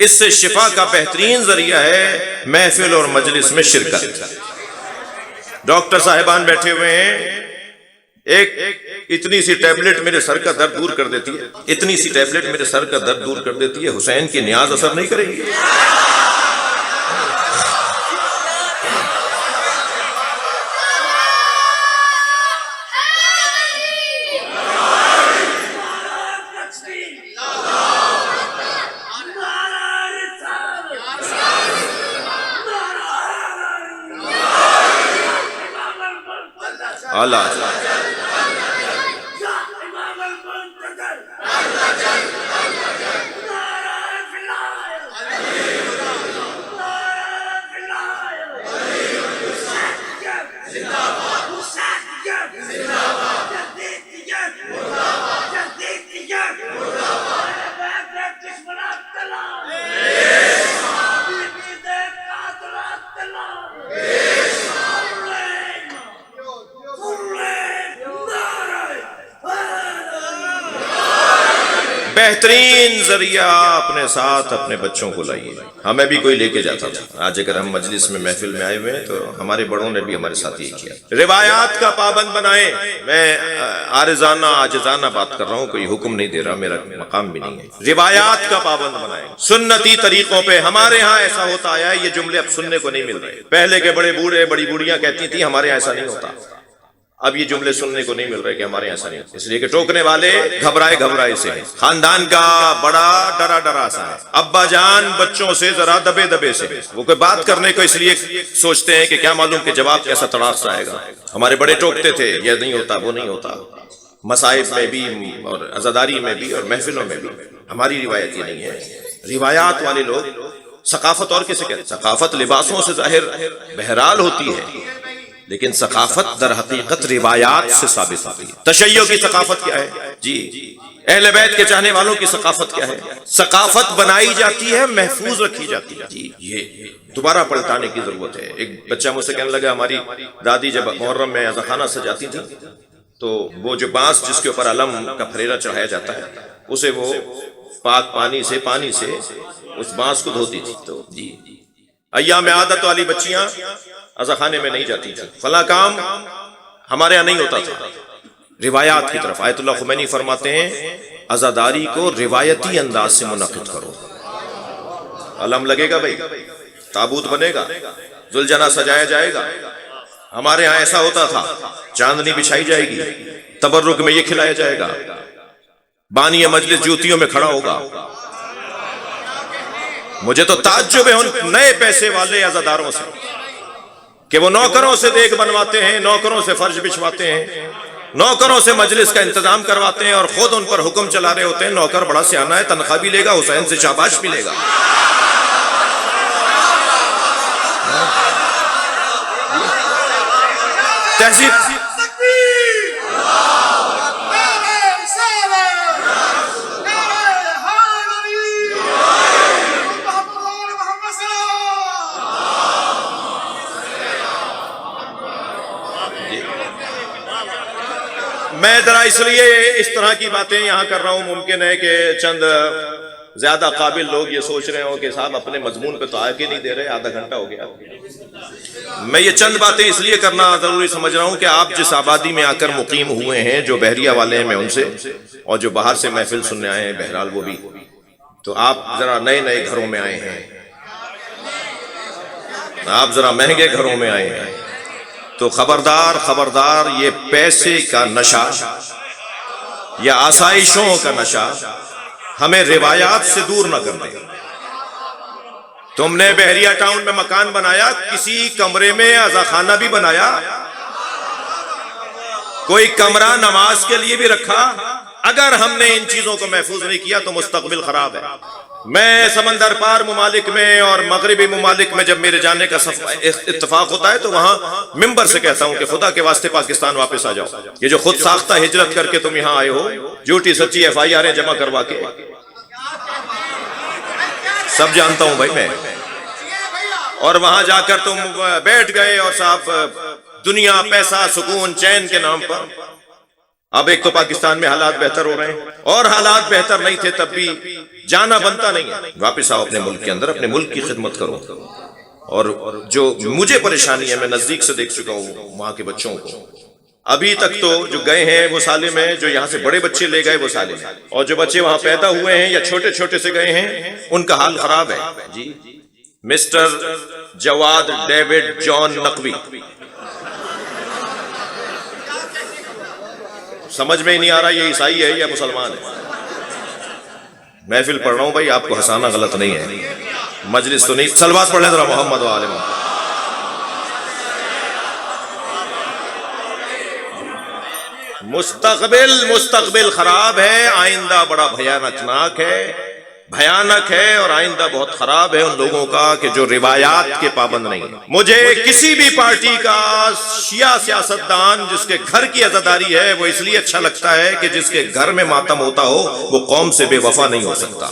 Speaker 1: اس سے شفا کا بہترین ذریعہ ہے محفل اور مجلس میں شرکت۔ ڈاکٹر صاحبان بیٹھے ہوئے ہیں، ایک اتنی سی ٹیبلٹ میرے سر کا درد دور کر دیتی ہے، اتنی سی ٹیبلٹ میرے سر کا درد دور کر دیتی ہے، حسین کی نیاز اثر نہیں کرے گی؟ اللہ بہترین ذریعہ اپنے ساتھ اپنے بچوں کو لائیے۔ ہمیں بھی کوئی لے کے جاتا تھا، آج اگر ہم مجلس میں محفل میں آئے ہوئے ہیں تو ہمارے بڑوں نے بھی ہمارے ساتھ یہ کیا۔ روایات کا پابند بنائیں، میں عارضانہ عاجزانہ بات کر رہا ہوں، کوئی حکم نہیں دے رہا، میرا مقام بھی نہیں ہے۔ روایات کا پابند بنائیں، سنتی طریقوں پہ۔ ہمارے ہاں ایسا ہوتا آیا ہے، یہ جملے اب سننے کو نہیں مل رہے، پہلے کے بڑے بوڑھے بڑی بوڑھیاں کہتی تھیں ہمارے یہاں ایسا نہیں ہوتا۔ اب یہ جملے سننے کو نہیں مل رہے کہ ہمارے یہاں ایسا نہیں، اس لیے کہ ٹوکنے والے گھبرائے گھبرائے سے ہیں، خاندان کا بڑا ڈرا ڈرا سا ہے، ابا جان بچوں سے ذرا دبے دبے سے، وہ کوئی بات کرنے کو اس لیے سوچتے ہیں کہ کیا معلوم کہ جواب کیسا تڑاک سا آئے گا۔ ہمارے بڑے ٹوکتے تھے، یہ نہیں ہوتا وہ نہیں ہوتا، مصائب میں بھی اور عزاداری میں بھی اور محفلوں میں بھی۔ ہماری روایت یہ نہیں ہے، روایات والے لوگ ثقافت اور کسے کہتے ہیں؟ ثقافت لباسوں سے ظاہر بہرحال ہوتی ہے، لیکن ثقافت در حقیقت روایات سے ثابت ہوتی ہے۔ تشیع کی ثقافت کیا ہے؟ جی اہل بیت کے چاہنے والوں کی ثقافت کیا ہے؟ ثقافت بنائی جاتی ہے، محفوظ رکھی جاتی ہے۔ جی یہ دوبارہ پلٹانے کی ضرورت ہے۔ ایک بچہ مجھ سے کہنے لگا ہماری دادی جب محرم میں اذاخانہ سجاتی تھی تو وہ جو بانس جس کے اوپر علم کا پھریرا چڑھایا جاتا ہے اسے وہ پاک پانی سے اس بانس کو دھوتی تھی۔ تو جی ایام عادت والی بچیاں عزاخانے میں نہیں جاتی تھی، فلاں کام ہمارے یہاں نہیں ہوتا تھا۔ روایات کی طرف آیت اللہ خمینی فرماتے ہیں عزاداری کو روایتی انداز سے منعقد کرو۔ علم لگے گا بھائی، تابوت بنے گا، ذوالجناح سجایا جائے گا۔ ہمارے ہاں ایسا ہوتا تھا، چاندنی بچھائی جائے گی، تبرک میں یہ کھلایا جائے گا، بانی مجلس جوتیوں میں کھڑا ہوگا۔ مجھے تو تعجب ہے ان نئے پیسے والے عزاداروں سے کہ وہ نوکروں سے دیگ بنواتے ہیں، نوکروں سے فرش بچھواتے ہیں، نوکروں سے مجلس کا انتظام کرواتے ہیں اور خود ان پر حکم چلا رہے ہوتے ہیں۔ نوکر بڑا سیانہ ہے، تنخواہ بھی لے گا، حسین سے شاباش بھی لے گا۔ تہذیب میں ذرا اس لیے اس طرح کی باتیں یہاں کر رہا ہوں، ممکن ہے کہ چند زیادہ قابل لوگ یہ سوچ رہے ہوں کہ صاحب اپنے مضمون پہ تو آ کے نہیں دے رہے، آدھا گھنٹہ ہو گیا۔ میں یہ چند باتیں اس لیے کرنا ضروری سمجھ رہا ہوں کہ آپ جس آبادی میں آ کر مقیم ہوئے ہیں، جو بحریہ والے ہیں میں ان سے، اور جو باہر سے محفل سننے آئے ہیں بہرحال وہ بھی، تو آپ ذرا نئے نئے گھروں میں آئے ہیں، آپ ذرا مہنگے گھروں میں آئے ہیں، تو خبردار یہ پیسے کا نشہ یا آسائشوں کا نشہ ہمیں روایات سے دور نہ کر دے۔ تم نے بحریہ ٹاؤن میں مکان بنایا، کسی کمرے میں عزاخانہ بھی بنایا، کوئی کمرہ نماز کے لیے بھی رکھا۔ اگر ہم نے ان چیزوں کو محفوظ نہیں کیا تو مستقبل خراب ہے۔ میں سمندر پار ممالک میں اور مغربی ممالک میں جب میرے جانے کا اتفاق ہوتا ہے تو وہاں ممبر سے کہتا ہوں کہ خدا کے واسطے پاکستان واپس آ جاؤ۔ یہ جو خود ساختہ ہجرت کر کے تم یہاں آئے ہو، جھوٹی سچی FIR جمع کروا کے، سب جانتا ہوں بھائی میں، اور وہاں جا کر تم بیٹھ گئے اور صاحب دنیا، پیسہ، سکون، چین کے نام پر۔ اب ایک تو پاکستان میں حالات بہتر ہو رہے ہیں، اور حالات بہتر نہیں تھے تب بھی جانا بنتا نہیں ہے۔ واپس آؤ اپنے ملک کے اندر، اپنے ملک کی خدمت کرو۔ اور جو مجھے پریشانی ہے، میں نزدیک سے دیکھ چکا ہوں وہاں کے بچوں کو، ابھی تک تو جو گئے ہیں وہ سالم ہیں، جو یہاں سے بڑے بچے لے گئے وہ سالم ہیں، اور جو بچے وہاں پیدا ہوئے ہیں یا چھوٹے چھوٹے سے گئے ہیں ان کا حال خراب ہے۔ جی مسٹر جواد ڈیوڈ جان نقوی، سمجھ میں ہی نہیں آ رہا یہ عیسائی ہے یا مسلمان ہے۔ محفل پڑھ رہا ہوں بھائی، آپ کو ہنسانا غلط نہیں ہے، مجلس تو نہیں۔ صلوات پڑھ لیں ذرا محمد و آل محمد۔ مستقبل خراب ہے، آئندہ بڑا بھیانک ہے، اور آئندہ بہت خراب ہے ان لوگوں کا کہ جو روایات کے پابند نہیں ہیں۔ مجھے کسی بھی پارٹی کا شیعہ سیاستدان جس کے گھر کی عزاداری ہے وہ اس لیے اچھا لگتا ہے کہ جس کے گھر میں ماتم ہوتا ہو وہ قوم سے بے وفا نہیں ہو سکتا۔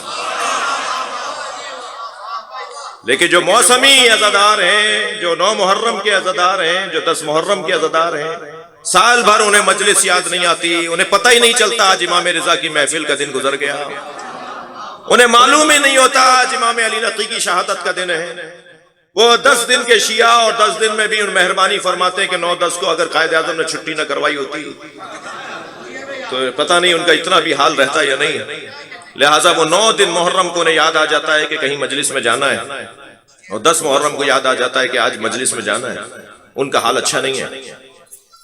Speaker 1: لیکن جو موسمی عزادار ہیں، جو 9 محرم کے عزادار ہیں، جو 10 محرم کے عزادار ہیں، سال بھر انہیں مجلس یاد نہیں آتی، انہیں پتہ ہی نہیں چلتا آج امام رضا کی محفل کا دن گزر گیا، انہیں معلوم ہی نہیں ہوتا آج امام علی نقی کی شہادت کا دن ہے۔ وہ 10 دن کے شیعہ اور 10 دن میں بھی ان مہربانی فرماتے ہیں کہ 9-10 کو اگر قائد اعظم نے چھٹی نہ کروائی ہوتی تو پتہ نہیں ان کا اتنا بھی حال رہتا یا نہیں۔ لہٰذا وہ 9 دن محرم کو انہیں یاد آ جاتا ہے کہ کہیں مجلس میں جانا ہے، اور 10 محرم کو یاد آ جاتا ہے کہ آج مجلس میں جانا ہے۔ ان کا حال اچھا نہیں ہے۔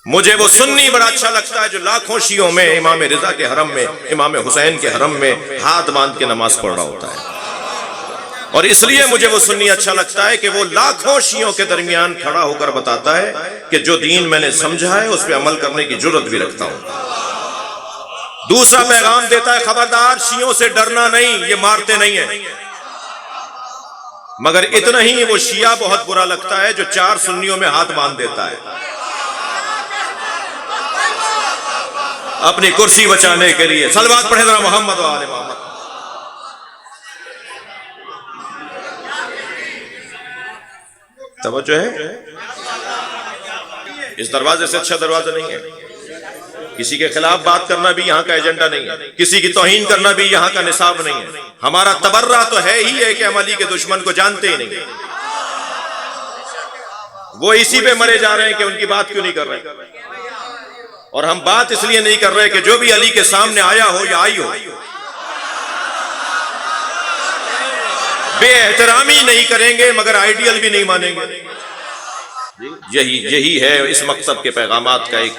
Speaker 1: مجھے وہ سنی بڑا اچھا لگتا ہے جو لاکھوں شیعوں میں امام رضا کے حرم میں، امام حسین کے حرم میں ہاتھ باندھ کے نماز پڑھ رہا ہوتا ہے۔ اور اس لیے مجھے وہ سنی اچھا لگتا ہے کہ وہ لاکھوں شیعوں کے درمیان کھڑا ہو کر بتاتا ہے کہ جو دین میں نے سمجھا ہے اس پہ عمل کرنے کی جرت بھی رکھتا ہوں۔ دوسرا پیغام دیتا ہے، خبردار شیعوں سے ڈرنا نہیں، یہ مارتے نہیں ہیں، مگر اتنا ہی وہ شیعہ بہت برا لگتا ہے جو 4 سنیوں میں ہاتھ باندھ دیتا ہے اپنی کرسی بچانے کے لیے۔ صلوات پڑھیں ذرا محمد و آل محمد۔ توجہ ہے؟ اس دروازے سے اچھا دروازہ نہیں ہے۔ کسی کے خلاف بات کرنا بھی یہاں کا ایجنڈا نہیں ہے، کسی کی توہین کرنا بھی یہاں کا نصاب نہیں ہے۔ ہمارا تبرہ تو ہے ہی ہے کہ ہم علی کے دشمن کو جانتے ہی نہیں، وہ اسی پہ مرے جا رہے ہیں کہ ان کی بات کیوں نہیں کر رہے، اور ہم بات اس لیے نہیں کر رہے کہ جو بھی علی کے سامنے آیا ہو یا آئی ہو بے احترامی نہیں کریں گے مگر آئیڈیل بھی نہیں مانیں گے۔ یہی ہے اس مکتب کے پیغامات کا ایک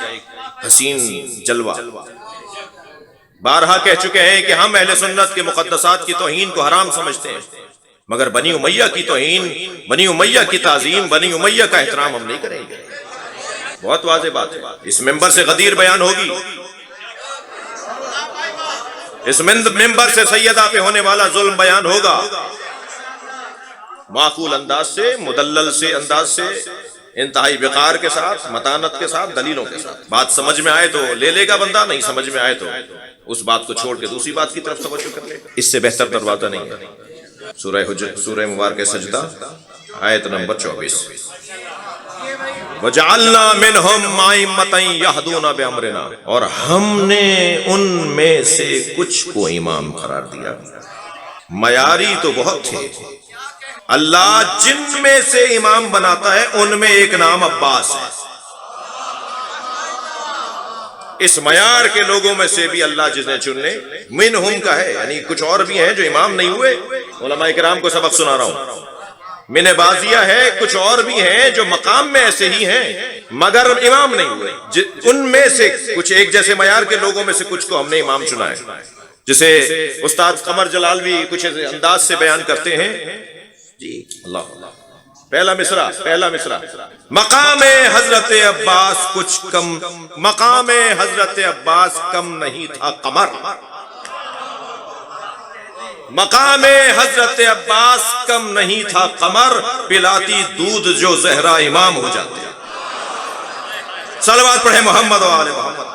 Speaker 1: حسین جلوہ۔ بارہا کہہ چکے ہیں کہ ہم اہل سنت کے مقدسات کی توہین کو حرام سمجھتے ہیں، مگر بنی امیہ کی توہین، بنی امیہ کی تعظیم، بنی امیہ کا احترام ہم نہیں کریں گے۔ بہت واضح بات ہے۔ اس ممبر سے غدیر بیان ہوگی، اس ممبر سے سیدہ پہ ہونے والا ظلم بیان ہوگا، معقول انداز سے، مدلل سے انداز سے، انتہائی وقار کے ساتھ، متانت کے ساتھ، دلیلوں کے ساتھ۔ بات سمجھ میں آئے تو لے لے گا بندہ، نہیں سمجھ میں آئے تو اس بات کو چھوڑ کے دوسری بات کی طرف توجہ کر لے گا۔ اس سے بہتر دروازہ نہیں ہے۔ سورہ مبارکہ سجدہ آیت نمبر 24۔ وَجَعَلْنَا مِنْهُمْ أَئِمَّةً يَهْدُونَ بِأَمْرِنَا، اور ہم نے ان میں سے کچھ کو امام قرار دیا۔ معیاری تو بہت تھے، اللہ جن میں سے امام بناتا ہے ان میں ایک نام عباس ہے۔ اس معیار کے لوگوں میں سے بھی اللہ جنہیں چننے منہم کا ہے، یعنی کچھ اور بھی ہیں جو امام نہیں ہوئے۔ علماء کرام کو سبق سنا رہا ہوں، من بازیہ ہے، کچھ اور بھی ہیں جو مقام میں ایسے ہی ہیں مگر امام نہیں ہوئے۔ ان میں سے کچھ ایک جیسے معیار کے لوگوں میں سے کچھ کو ہم نے امام چنا ہے، جسے استاد قمر جلال بھی کچھ انداز سے بیان کرتے ہیں۔ جی اللہ، پہلا مصرع، مقام حضرت عباس کچھ کم، مقام حضرت عباس کم نہیں تھا قمر، مقام حضرت عباس کم نہیں تھا قمر، پلاتی دودھ جو زہرا امام ہو جاتے۔ صلوات پڑھیں محمد و آل محمد۔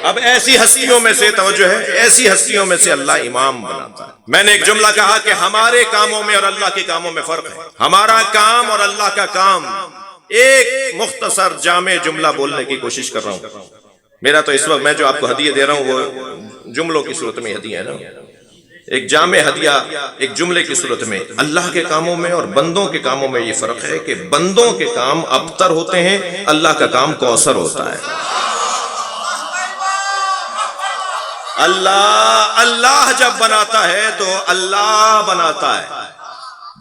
Speaker 1: اب ایسی ہستیوں میں سے توجہ ہے، ایسی ہستیوں میں سے اللہ امام بناتا ہے۔ میں نے ایک جملہ کہا کہ ہمارے کاموں میں اور اللہ کے کاموں میں فرق ہے۔ ہمارا کام اور اللہ کا کام، ایک مختصر جامع جملہ بولنے کی کوشش کر رہا ہوں۔ میرا تو اس وقت میں جو آپ کو ہدیہ دے رہا ہوں وہ جملوں کی صورت میں ہدیہ ہے نا، ایک جامع ہدیہ ایک جملے کی صورت میں۔ اللہ کے کاموں میں اور بندوں کے کاموں میں یہ فرق ہے کہ بندوں کے کام ابتر ہوتے ہیں، اللہ کا کام کوثر ہوتا ہے۔ اللہ جب بناتا ہے تو اللہ بناتا ہے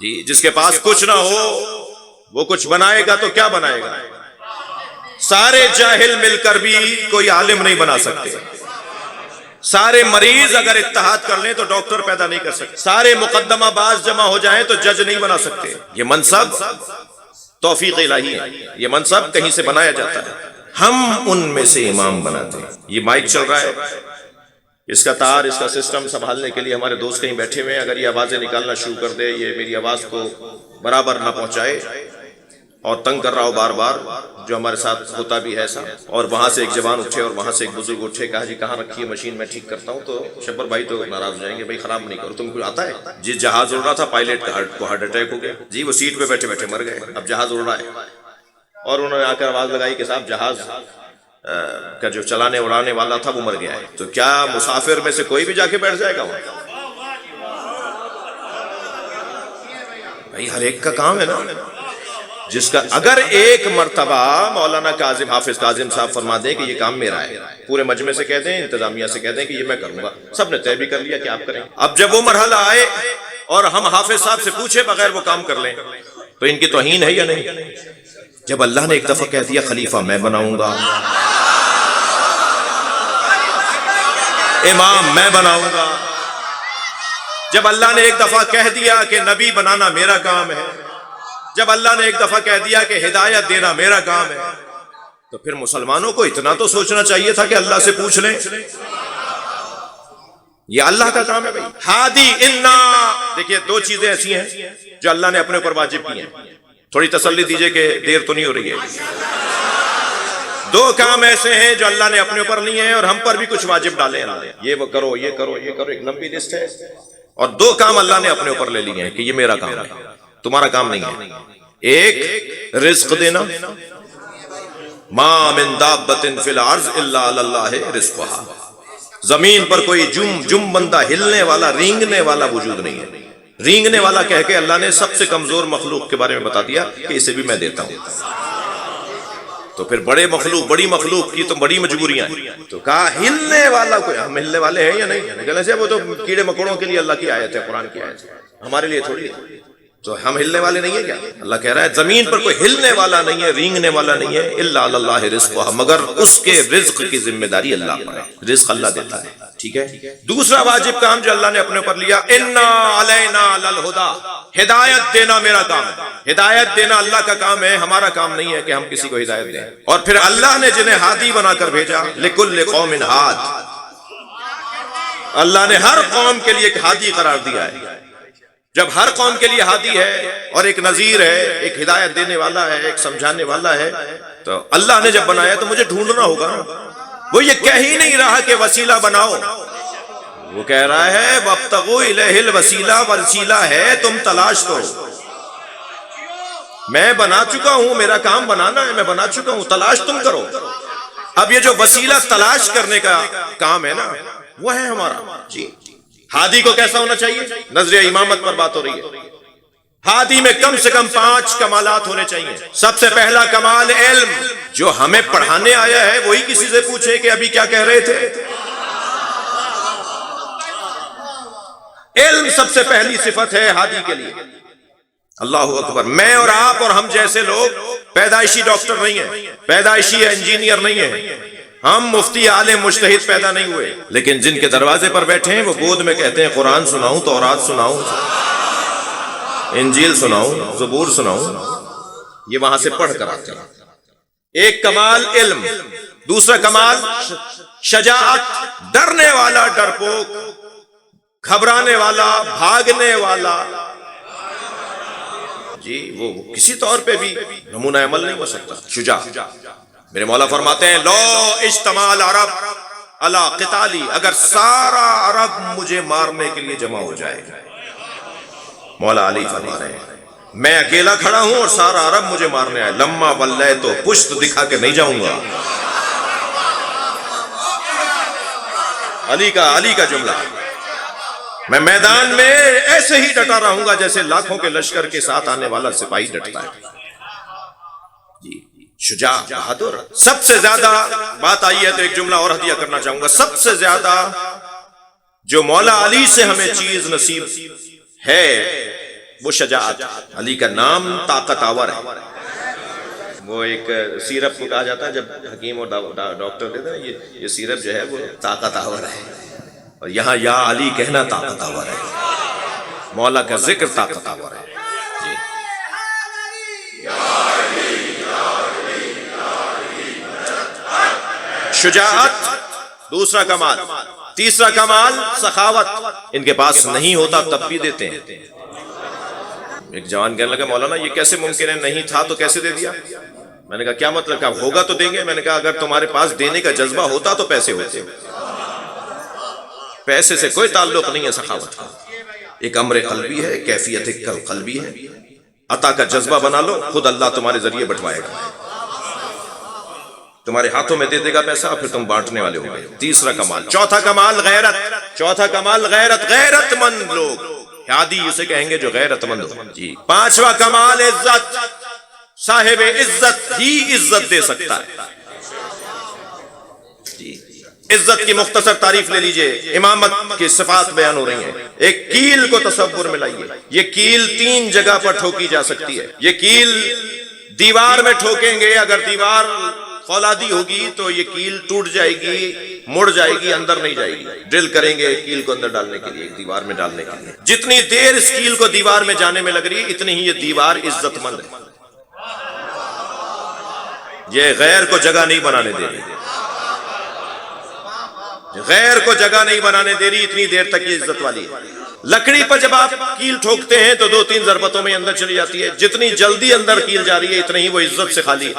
Speaker 1: جی، جس کے پاس کچھ نہ ہو وہ کچھ بنائے گا تو کیا بنائے گا؟ سارے جاہل مل کر بھی کوئی عالم نہیں بنا سکتے، سارے مریض اگر اتحاد کر لیں تو ڈاکٹر پیدا نہیں کر سکتے، سارے مقدمہ باز جمع ہو جائیں تو جج نہیں بنا سکتے۔ یہ منصب توفیق الہی ہے، یہ منصب کہیں سے بنایا جاتا ہے، ہم ان میں سے امام بناتے ہیں۔ یہ مائک چل رہا ہے، اس کا تار، اس کا سسٹم سنبھالنے کے لیے ہمارے دوست کہیں بیٹھے ہوئے ہیں، اگر یہ آوازیں نکالنا شروع کر دے، یہ میری آواز کو برابر نہ پہنچائے اور تنگ کر رہا ہو بار بار، جو ہمارے ساتھ ہوتا بھی ہے ایسا، اور وہاں سے ایک جوان اٹھے اور وہاں سے ایک بزرگ اٹھے، کہا جی کہاں رکھی ہے مشین، میں ٹھیک کرتا ہوں، تو شبر بھائی تو ناراض ہو جائیں گے، بھائی خراب نہیں کرو، تم کو آتا ہے؟ جس جہاز اڑ رہا تھا پائلٹ کو ہارٹ اٹیک ہو گیا جی، وہ سیٹ پہ بیٹھے بیٹھے مر گئے، اب جہاز اڑ رہا ہے، اور انہوں نے آ کر آواز لگائی کہ صاحب جہاز کا جو چلانے اڑانے والا تھا وہ مر گیا ہے، تو کیا مسافر میں سے کوئی بھی جا کے بیٹھ جائے گا وہاں؟ بھائی ہر ایک کا کام ہے نا، جس کا اگر ایک مرتبہ مولانا کاظم، حافظ کاظم صاحب فرما دیں کہ یہ کام میرا ہے، پورے مجمع سے کہہ دیں، انتظامیہ سے کہہ دیں کہ یہ میں کروں گا، سب نے طے بھی کر لیا کہ آپ کریں۔ اب جب وہ مرحلہ آئے اور ہم حافظ صاحب سے پوچھے بغیر وہ کام کر لیں تو ان کی توہین ہے یا نہیں؟ جب اللہ نے ایک دفعہ کہہ دیا خلیفہ میں بناؤں گا، امام میں بناؤں گا، جب اللہ نے ایک دفعہ کہہ دیا کہ نبی بنانا میرا کام ہے، جب اللہ نے ایک دفعہ کہہ دیا کہ ہدایت دینا میرا کام ہے، تو پھر مسلمانوں کو اتنا تو سوچنا چاہیے تھا کہ اللہ سے پوچھ لیں۔ یہ اللہ کا کام ہے بھائی۔ ہادی انا، دیکھیے دو چیزیں ایسی ہیں جو اللہ نے اپنے اوپر واجب کی ہیں، تھوڑی تسلی دیجئے کہ دیر تو نہیں ہو رہی ہے۔ دو کام ایسے ہیں جو اللہ نے اپنے اوپر لیے ہیں اور ہم پر بھی کچھ واجب ڈالے ہیں، یہ وہ کرو، یہ کرو، یہ کرو، ایک لمبی لسٹ ہے، اور دو کام اللہ نے اپنے اوپر لے لیے ہیں کہ یہ میرا کام ہے، تمہارا کام نہیں ہے۔ ایک رزق دینا، ما من دابۃ فی الارض الا علی اللہ رزقها، زمین پر کوئی جم بندہ ہلنے والا رینگنے والا وجود نہیں ہے۔ رینگنے والا کہہ کے اللہ نے سب سے کمزور مخلوق کے بارے میں بتا دیا کہ اسے بھی میں دیتا ہوں۔ تو پھر بڑے مخلوق، بڑی مخلوق کی تو بڑی مجبوریاں ہیں، تو کہا ہلنے والا کوئی، ہم ہلنے والے ہیں یا نہیں؟ وہ تو کیڑے مکوڑوں کے لیے اللہ کی آیت ہے، قرآن کی آیت ہے، ہمارے لیے تھوڑی ہے۔ تو ہم ہلنے والے نہیں ہیں کیا؟ اللہ کہہ رہا ہے زمین پر کوئی ہلنے والا نہیں ہے، رینگنے والا نہیں ہے، الا علی اللہ رزقها، مگر اس کے رزق کی ذمہ داری اللہ پر ہے، رزق اللہ دیتا ہے، ٹھیک ہے۔ دوسرا واجب کام جو اللہ نے اپنے اوپر لیا، انا علینا للہدی، ہدایت دینا میرا کام ہے۔ ہدایت دینا اللہ کا کام ہے، ہمارا کام نہیں ہے کہ ہم کسی کو ہدایت دیں۔ اور پھر اللہ نے جنہیں ہادی بنا کر بھیجا، لکل قوم ہاد، اللہ نے ہر قوم کے لیے ایک ہادی قرار دیا ہے۔ جب ہر قوم کے لیے ہادی ہے اور ایک نذیر ہے، ایک ہدایت دینے والا ہے، ایک سمجھانے والا ہے، تو اللہ نے جب بنایا تو مجھے ڈھونڈنا ہوگا۔ وہ یہ کہہ ہی نہیں رہا کہ وسیلہ بناؤ، وہ کہہ رہا ہے وابتغوا الیہ الوسیلہ، وسیلہ ہے تم تلاش کرو۔ میں بنا چکا ہوں، میرا کام بنانا ہے، میں بنا چکا ہوں، تلاش تم کرو۔ اب یہ جو وسیلہ تلاش کرنے کا کام ہے نا، وہ ہے ہمارا۔ جی ہادی کو کیسا ہونا چاہیے؟ نظریہ امامت پر بات ہو رہی ہے۔ ہادی میں کم سے کم 5 کمالات ہونے چاہیے۔ سب سے پہلا کمال علم، جو ہمیں پڑھانے آیا ہے وہی کسی سے پوچھے کہ ابھی کیا کہہ رہے تھے۔ علم سب سے پہلی صفت ہے ہادی کے لیے۔ اللہ اکبر۔ میں اور آپ اور ہم جیسے لوگ پیدائشی ڈاکٹر نہیں ہیں، پیدائشی انجینئر نہیں ہیں، ہم مفتی عالم مجتہد پیدا نہیں ہوئے، لیکن جن کے دروازے پر بیٹھے ہیں وہ گود میں کہتے ہیں قرآن سناؤں، تورات سناؤں، انجیل سناؤں، زبور سناؤں، یہ وہاں سے پڑھ کر آتے ہیں۔ ایک کمال علم، دوسرا کمال شجاعت، ڈرنے والا ڈرپوک، گھبرانے والا، بھاگنے والا، جی وہ کسی طور پہ بھی نمونہ عمل نہیں ہو سکتا، شجاع۔ میرے مولا فرماتے ہیں لو اجتماع العرب علی قتالی، اگر سارا عرب مجھے مارنے کے لیے جمع ہو جائے، مولا علی فرما رہے ہیں میں اکیلا کھڑا ہوں اور سارا عرب مجھے مارنے آئے، لما ولے تو پشت دکھا کے نہیں جاؤں گا۔ علی کا جملہ، میں میدان میں ایسے ہی ڈٹا رہوں گا جیسے لاکھوں کے لشکر کے ساتھ آنے والا سپاہی ڈٹتا ہے۔ جی شجاع، بہادر۔ سب سے زیادہ بات آئی ہے تو ایک جملہ اور ہدیہ کرنا چاہوں گا، سب سے زیادہ جو مولا علی سے ہمیں چیز نصیب ہے وہ شجاعت۔ علی کا نام طاقت آور ہے۔ وہ ایک سیرپ کو کہا جاتا ہے جب حکیم اور ڈاکٹر دیتے ہیں یہ سیرپ جو ہے وہ طاقت آور ہے، اور یہاں یا علی کہنا طاقت آور ہے، مولا کا ذکر طاقت آور ہے۔ جی شجاعت دوسرا کمال۔ تیسرا کمال سخاوت، ان کے پاس نہیں ہوتا تب بھی دیتے ہیں۔ ایک جوان کہنے لگا مولانا یہ کیسے ممکن ہے، نہیں تھا تو کیسے دے دیا؟ میں نے کہا کیا مطلب؟ کہا ہوگا تو دیں گے۔ میں نے کہا اگر تمہارے پاس دینے کا جذبہ ہوتا تو پیسے ہوتے، پیسے سے کوئی تعلق نہیں ہے سخاوت کا، ایک امر قلبی ہے، کیفیت قلبی ہے۔ عطا کا جذبہ بنا لو، خود اللہ تمہارے ذریعے بٹوائے گا، تمہارے ہاتھوں میں دے دے گا پیسہ، پھر تم بانٹنے والے ہو گئے۔ تیسرا کمال۔ چوتھا کمال غیرت، چوتھا کمال غیرت، غیرت مند لوگ، ہادی اسے کہیں گے جو غیرت مند ہو۔ جی پانچواں کمال عزت، صاحب عزت ہی عزت دے سکتا ہے۔ جی عزت کی مختصر تعریف لے لیجئے، امامت کی صفات بیان ہو رہی ہیں۔ ایک کیل کو تصور میں لائیے، یہ کیل 3 جگہ پر ٹھوکی جا سکتی ہے۔ یہ کیل دیوار میں ٹھوکیں گے، اگر دیوار فولادی ہوگی تو یہ کیل ٹوٹ جائے گی، مڑ جائے گی، اندر نہیں جائے گی۔ ڈرل کریں گے کیل کو اندر ڈالنے کے لیے، دیوار میں ڈالنے کے لیے۔ جتنی دیر اس کیل کو دیوار میں جانے میں لگ رہی ہے، اتنی ہی یہ دیوار عزت مند ہے، یہ غیر کو جگہ نہیں بنانے دے رہی، غیر کو جگہ نہیں بنانے دے رہی، اتنی دیر تک یہ عزت والی ہے۔ لکڑی پر جب آپ کیل ٹھوکتے ہیں تو 2-3 ضربتوں میں اندر چلی جاتی ہے، جتنی جلدی اندر کیل جا رہی ہے اتنی ہی وہ عزت سے خالی ہے۔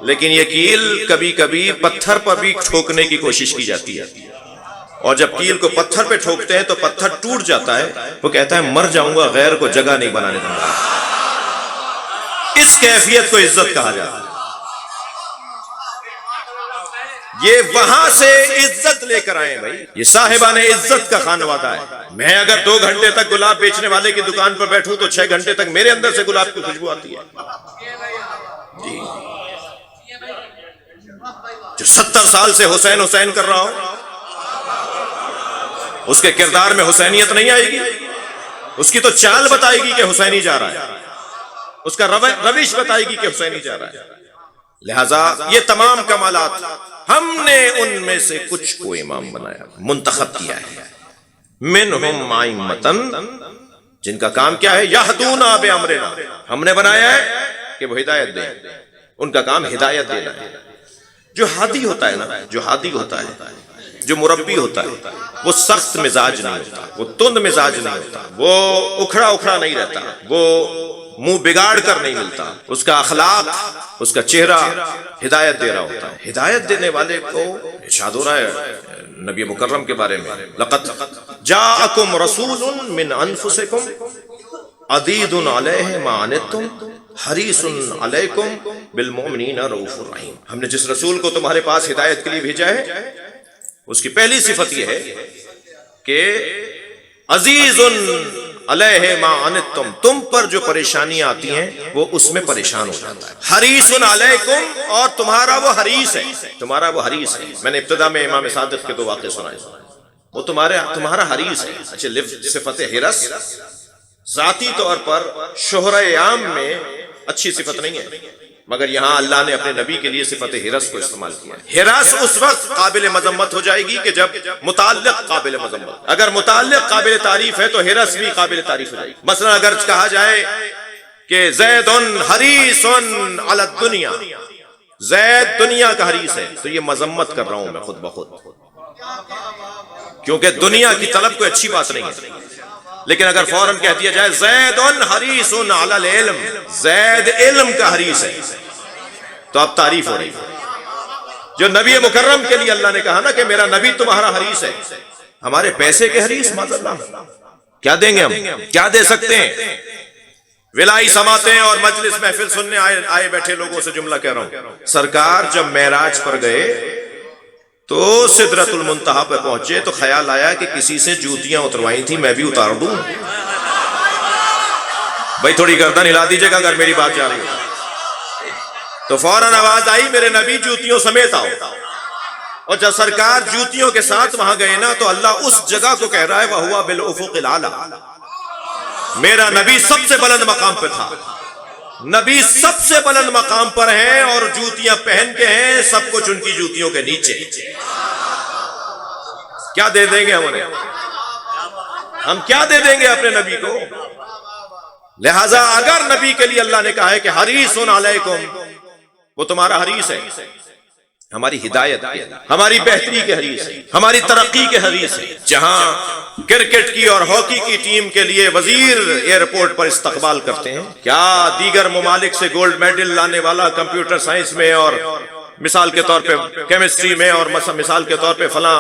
Speaker 1: لیکن یہ کیل کبھی کبھی پتھر پر بھی ٹھوکنے کی کوشش کی جاتی ہے، اور جب کیل کو پتھر پہ ٹھوکتے ہیں تو پتھر ٹوٹ جاتا ہے، وہ کہتا ہے مر جاؤں گا، غیر کو جگہ نہیں بنانے دوں گا۔ اس کیفیت کو عزت کہا جاتا ہے۔ یہ وہاں سے عزت لے کر آئے بھائی، یہ صاحبان عزت کا خانوادہ ہے۔ میں اگر 2 گھنٹے تک گلاب بیچنے والے کی دکان پر بیٹھوں تو 6 گھنٹے تک میرے اندر سے گلاب کی خوشبو آتی ہے جی۔ جو 70 سال سے حسین حسین کر رہا ہو، اس کے کردار میں حسینیت نہیں آئے گی، اس کی تو چال بتائے گی کہ حسینی جا رہا ہے، اس کا روش بتائے گی کہ حسینی جا رہا ہے۔ لہذا یہ تمام کمالات ہم نے ان میں سے کچھ کو امام بنایا، منتخب کیا ہے۔ منہم ائمۃ، جن کا کام کیا ہے، یہدون بامرنا، ہم نے بنایا ہے کہ وہ ہدایت دیں، ان کا کام ہدایت دینا ہے۔ جو ہادی ہوتا ہے نا، جو ہادی ہوتا ہے، جو مربی ہوتا ہے، وہ سخت مزاج نہیں ہوتا، وہ تند مزاج نہیں ہوتا، وہ اکھڑا اکھڑا نہیں رہتا، وہ منہ بگاڑ کر نہیں ملتا، اس کا اخلاق، اس کا چہرہ ہدایت دے رہا ہوتا ہے۔ ہدایت دینے والے کو ارشاد ہو رہا ہے نبی مکرم کے بارے میں، لقد جاءکم رسول من انفسکم عزیز علیہ ما عنتم حریص علیکم بالمؤمنین رؤوف الرحیم۔ ہم نے جس رسول کو تمہارے پاس ہدایت کے لیے بھیجا ہے، اس کی پہلی صفت یہ ہے کہ عزیز علیہ ما عنتم، تم پر جو پریشانیاں آتی ہیں وہ اس میں پریشان ہو جاتا ہے۔ حریص علیکم، اور تمہارا وہ حریص ہے، تمہارا وہ حریص ہے۔ میں نے ابتدا میں امام صادق کے 2 واقعے سنائے، وہ تمہارا حریص ہے۔ اچھا، صفت حرص ذاتی طور پر شہرۂ عام میں اچھی صفت نہیں ہے، مگر یہاں اللہ نے اپنے نبی کے لیے صفت حرص کو استعمال کیا ہے۔ حرص اس وقت قابل مذمت ہو جائے گی کہ جب متعلق قابل مذمت، اگر متعلق قابل تعریف ہے تو حرص بھی قابل تعریف ہو جائے گی۔ مثلا اگر کہا جائے کہ زید حریص علی الدنیا، زید دنیا کا حریص ہے، تو یہ مذمت کر رہا ہوں میں خود بخود، کیونکہ دنیا کی طلب کوئی اچھی بات نہیں ہے۔ لیکن اگر فوراً کہہ دیا جائے زید حریص علی العلم، زید علم کا حریص ہے، تو اب تعریف ہو رہی ہے۔ جو نبی مکرم کے لیے اللہ نے کہا نا کہ میرا نبی تمہارا حریص ہے، ہمارے پیسے کے حریص، معاذ اللہ، کیا دیں گے ہم، کیا دے سکتے ہیں؟ ولائی سماعتیں اور مجلس محفل سننے آئے بیٹھے لوگوں سے جملہ کہہ رہا ہوں، سرکار جب معراج پر گئے تو سدرۃ المنتہا پہ پہنچے تو خیال آیا کہ کسی سے جوتیاں اتروائی تھی، میں بھی اتار دوں۔ بھائی تھوڑی گردن ہلا دیجیے گا اگر میری بات جا رہی ہے۔ تو فوراً آواز آئی میرے نبی جوتیوں سمیت آؤ، اور جب سرکار جوتیوں کے ساتھ وہاں گئے نا تو اللہ اس جگہ کو کہہ رہا ہے وَهُوَ بِالْأُفُقِ الْأَعْلَىٰ، میرا نبی سب سے بلند مقام پہ تھا، نبی سب سے بلند مقام پر ہیں اور جوتیاں پہن کے ہیں، سب کچھ ان کی جوتیوں کے نیچے۔ کیا دے دیں گے ہم کیا دے دیں گے اپنے نبی کو؟ لہذا اگر نبی کے لیے اللہ نے کہا ہے کہ حریص علیکم، وہ تمہارا حریص ہے، ہماری ہدایت کے، ہماری بہتری کے حریص ہے، ہماری ترقی کے حریص ہے۔ جہاں کرکٹ کی اور ہاکی کی ٹیم کے لیے وزیر ایئرپورٹ پر استقبال کرتے ہیں، کیا دیگر ممالک سے گولڈ میڈل لانے والا کمپیوٹر سائنس میں اور مثال کے طور پہ کیمسٹری میں اور مثال کے طور پہ فلاں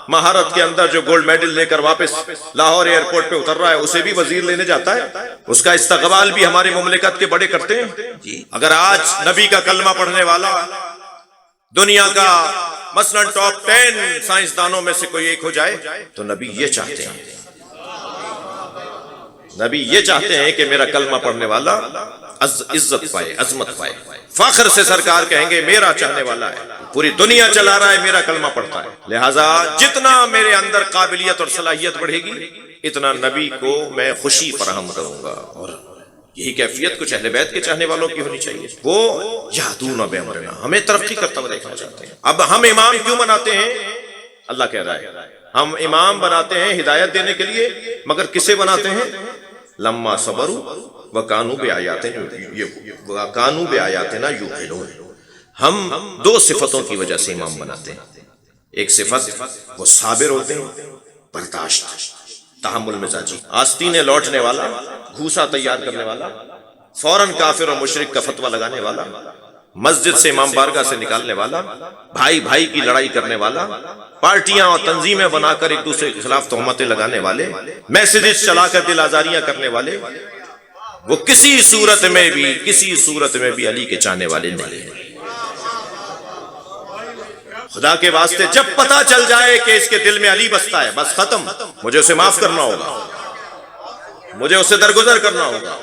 Speaker 1: مہارت کے اندر جو گولڈ میڈل لے کر واپس لاہور ایئرپورٹ پہ اتر رہا ہے، اسے بھی وزیر لینے جاتا ہے؟ اس کا استقبال بھی ہماری مملکت کے بڑے کرتے ہیں۔ اگر آج نبی کا کلمہ پڑھنے والا دنیا کا مثلاً ٹاپ 10 سائنسدانوں میں سے کوئی ایک ہو جائے تو نبی یہ چاہتے ہیں، نبی یہ چاہتے ہیں کہ میرا کلمہ پڑھنے والا عزت پائے، عظمت پائے، فخر سے سرکار کہیں گے میرا چاہنے والا ہے، پوری دنیا چلا رہا ہے، میرا کلمہ پڑھتا ہے۔ لہٰذا جتنا میرے اندر قابلیت اور صلاحیت بڑھے گی اتنا نبی کو میں خوشی فراہم کروں گا۔ اور یہی کیفیت کچھ اہل بیت کے چاہنے والوں کی ہونی چاہیے، وہ یہدون بامرنا، ہمیں ترقی کرتا ہوا دیکھنا چاہتے ہیں۔ اب ہم امام کیوں بناتے ہیں؟ اللہ کہہ رہا ہے ہم امام بناتے ہیں ہدایت دینے کے لیے، مگر کسے بناتے ہیں؟ لما صبروا وکانوا بآیاتنا یوقنون۔ ہم دو صفتوں کی وجہ سے امام بناتے ہیں۔ ایک صفت وہ صابر ہوتے ہیں، برداشت، تحمل مزاجی، آستینے لوٹنے والا، گھوسا تیار کرنے والا، فوراً کافر اور مشرک کا فتویٰ لگانے والا، مسجد سے امام بارگاہ سے نکالنے والا، بھائی بھائی کی لڑائی کرنے والا، پارٹیاں اور تنظیمیں بنا کر ایک دوسرے کے خلاف تہمتیں لگانے والے، میسیجز چلا کر دل آزاریاں کرنے والے، وہ کسی صورت میں بھی علی کے چاہنے والے نہیں ہیں۔ خدا کے واسطے جب پتا چل جائے کہ اس کے دل میں علی بستا ہے، بس ختم، مجھے اسے معاف کرنا ہوگا، مجھے اسے درگزر کرنا ہوگا،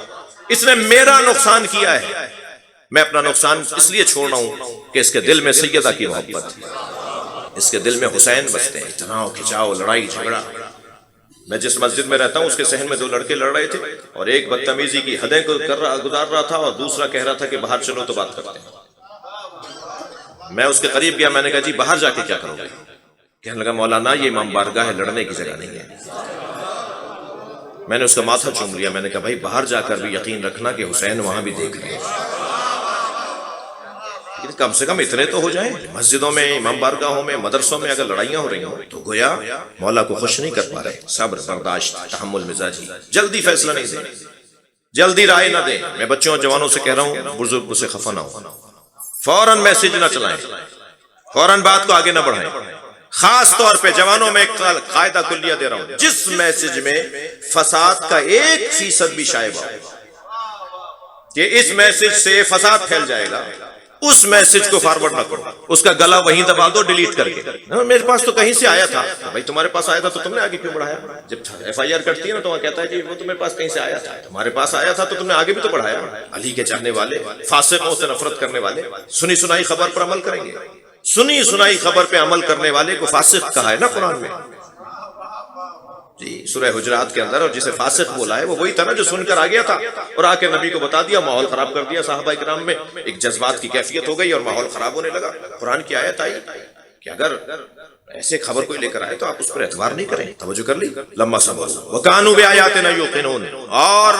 Speaker 1: اس نے میرا نقصان کیا ہے، میں اپنا نقصان اس لیے چھوڑ رہا ہوں کہ اس کے دل میں سیدہ کی محبت ہے، اس کے دل میں حسین بستے ہیں۔ اتنا کھچاؤ، لڑائی جھگڑا۔ میں جس مسجد میں رہتا ہوں اس کے صحن میں دو لڑکے لڑ رہے تھے، اور ایک بدتمیزی کی حدیں گزار رہا تھا اور دوسرا کہہ رہا تھا کہ باہر چلو تو بات کرتے ہیں۔ میں اس کے قریب گیا، میں نے کہا جی باہر جا کے کیا کرو گے؟ کہنے لگا مولانا یہ امام بارگاہ ہے، لڑنے کی جگہ نہیں ہے۔ میں نے اس کا ماتھا چوم لیا، میں نے کہا بھائی باہر جا کر بھی یقین رکھنا کہ حسین وہاں بھی دیکھ لیں، کم سے کم اتنے تو ہو جائیں۔ مسجدوں میں، امام بارگاہوں میں، مدرسوں میں اگر لڑائیاں ہو رہی ہوں تو گویا مولا کو خوش نہیں کر پا رہے۔ صبر، برداشت، تحمل مزاجی، جلدی فیصلہ نہیں دیں، جلدی رائے نہ دیں۔ میں بچوں اور جوانوں سے کہہ رہا ہوں بزرگ سے خفا نہ ہو، فوراً میسج نہ چلائیں، فوراً بات کو آگے نہ بڑھائیں۔ خاص طور پہ جوانوں میں ایک قاعدہ کلیہ دے رہا ہوں، جس میسج میں فساد کا 1% بھی شائع ہو کہ اس میسج سے فساد پھیل جائے گا، اس میسج کو فارورڈ نہ کرو، اس کا گلا وہیں دبا دو ڈیلیٹ کر کے۔ میرے پاس تو کہیں سے آیا تھا، بھائی تمہارے پاس آیا تھا تو تم نے آگے کیوں بڑھایا؟ جب FIR کرتی ہے نا تو وہ کہتا ہے کہ وہ تمہارے پاس کہیں سے آیا تھا، تمہارے پاس آیا تھا تو تم نے آگے بھی تو بڑھایا۔ علی کے چاہنے والے، فاسقوں سے نفرت کرنے والے سنی سنائی خبر پر عمل کریں گے۔ سنی سنائی خبر پہ عمل کرنے والے کو فاسق کہا ہے نا قرآن میں، جی سورہ حجرات کے اندر، اور جسے فاسق بولا ہے وہ وہی تھا نا جو سن کر آ گیا تھا اور آ کے نبی کو بتا دیا، ماحول خراب کر دیا۔ صحابہ کرام میں ایک جذبات کی کیفیت ہو گئی اور ماحول خراب ہونے لگا۔ قرآن کی آیت آئی کہ اگر ایسے خبر کوئی لے کر آئے تو آپ اس پر اعتبار نہیں کریں۔ توجہ کر لی، لما صبروا وکانوا بآیاتنا یوقنون، اور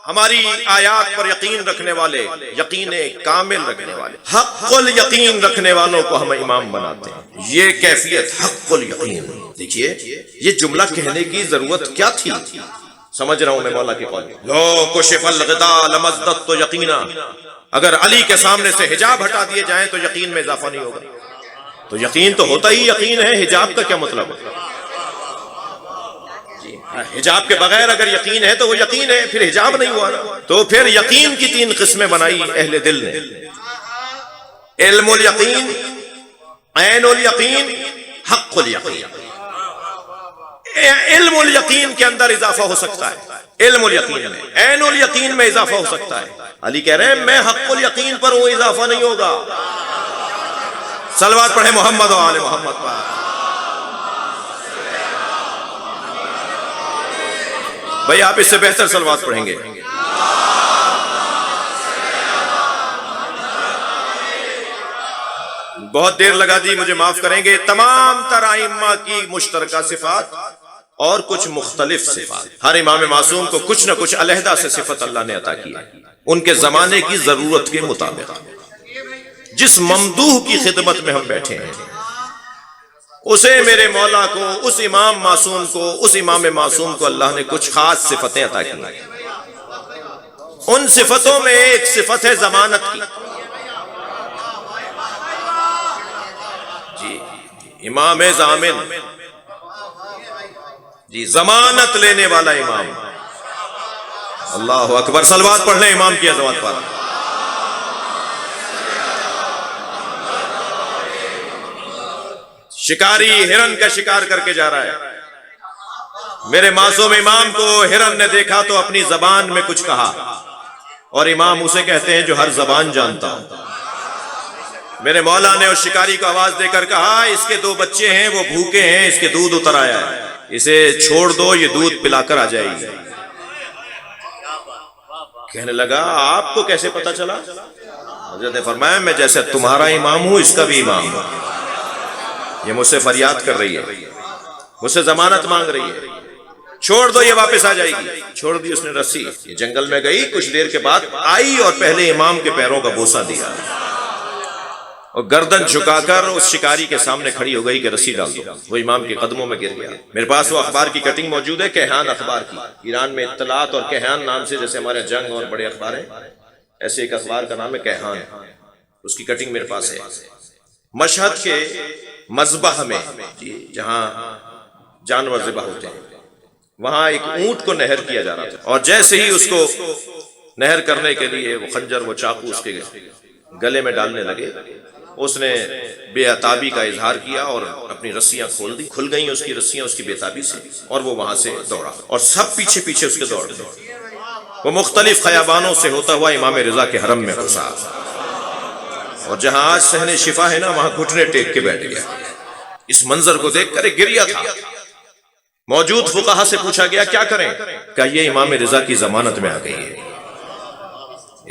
Speaker 1: ہماری آیات پر یقین رکھنے والے، یقین کامل رکھنے والے، حق الیقین رکھنے والوں کو ہم امام بناتے ہیں۔ یہ کیفیت حق الیقین، دیکھیے یہ جملہ کہنے کی ضرورت کیا تھی؟ سمجھ رہا ہوں میں مولا کی قول، لو کشف الغطاء لمزددت یقینا، اگر علی کے سامنے سے حجاب ہٹا دیے جائیں تو یقین میں اضافہ نہیں ہوگا۔ تو یقین تو ہوتا ہی یقین ہے، حجاب کا کیا مطلب ہے؟ حجاب کے بغیر اگر یقین ہے تو وہ یقین ہے، پھر حجاب نہیں ہوا نا۔ تو پھر یقین کی 3 قسمیں بنائی اہل دل نے، علم الیقین، عین الیقین، حق الیقین۔ علم الیقین کے اندر اضافہ ہو سکتا ہے، علم الیقین میں، عین الیقین میں اضافہ ہو سکتا ہے۔ علی کہہ رہے ہیں میں حق الیقین پر ہوں، اضافہ نہیں ہوگا۔ صلوات پڑھیں محمد و آل محمد پر۔ بھئی آپ اس سے بہتر صلوات پڑھیں گے۔ بہت دیر لگا دی، مجھے معاف کریں گے۔ تمام تر ائمہ کی مشترکہ صفات اور کچھ مختلف صفات، ہر امام معصوم کو کچھ نہ کچھ علیحدہ سے صفت اللہ نے عطا کی ہے، ان کے زمانے کی ضرورت کے مطابق۔ جس ممدوح کی خدمت میں ہم بیٹھے ہیں اسے، میرے مولا کو، اس امام معصوم کو، اس امام معصوم کو اللہ نے کچھ خاص صفتیں عطا کی۔ ان صفتوں میں ایک صفت ہے ضمانت کی۔ جی امام ضامن، جی ضمانت لینے والا امام۔ اللہ اکبر، صلوات پڑھ لیں امام کی عظمت پر۔ شکاری ہرن کا شکار کر کے جا رہا ہے، میرے معصوم امام کو ہرن نے دیکھا تو اپنی زبان میں کچھ کہا، اور امام اسے کہتے ہیں جو ہر زبان جانتا ہوں۔ میرے مولا نے اس شکاری کو آواز دے کر کہا اس کے 2 بچے ہیں، وہ بھوکے ہیں، اس کے دودھ اتر آیا ہے، اسے چھوڑ دو، یہ دودھ پلا کر آ جائے گی۔ کہنے لگا آپ کو کیسے پتا چلا؟ حضرت نے فرمایا میں جیسے تمہارا امام ہوں اس کا بھی امام ہوں، یہ مجھ سے فریاد کر رہی ہے، مجھ سے ضمانت مانگ رہی ہے، چھوڑ دو یہ واپس آ جائے گی۔ چھوڑ دی اس نے رسی، یہ جنگل میں گئی، کچھ دیر کے بعد آئی اور پہلے امام کے پیروں کا بوسہ دیا اور گردن جھکا کر اس شکاری کے سامنے کھڑی ہو گئی کہ رسی ڈال دو۔ وہ امام کے قدموں میں گر گیا۔ میرے پاس وہ اخبار کی کٹنگ موجود ہے، کیہان اخبار کی، ایران میں اطلاعات اور کیہان نام سے، جیسے ہمارے جنگ اور بڑے اخبار ہیں، ایسے ایک اخبار کا نام ہے کیہان، اس کی کٹنگ میرے پاس ہے۔ مشہد کے مذبح میں، جہاں جانور ذبح ہوتے ہیں، وہاں ایک اونٹ کو نہر کیا جا رہا تھا، اور جیسے ہی اس کو نہر کرنے کے لیے وہ خنجر، وہ چاقو اس کے گلے میں ڈالنے لگے، اس نے بے عتابی کا اظہار کیا اور اپنی رسیاں کھول دی، کھل گئیں اس کی رسیاں اس کی بے عتابی سے، اور وہ وہاں سے دوڑا اور سب پیچھے پیچھے اس کے دوڑ گئے۔ وہ مختلف خیابانوں سے ہوتا ہوا امام رضا کے حرم میں گھسا، اور جہاں آج صحن شفا ہے نا، وہاں گھٹنے ٹیک کے بیٹھ گیا۔ اس منظر کو دیکھ کر ایک گریا تھا۔ موجود فقہا سے پوچھا گیا کیا کریں؟ کہ یہ امام رضا کی ضمانت میں آ گئی ہے،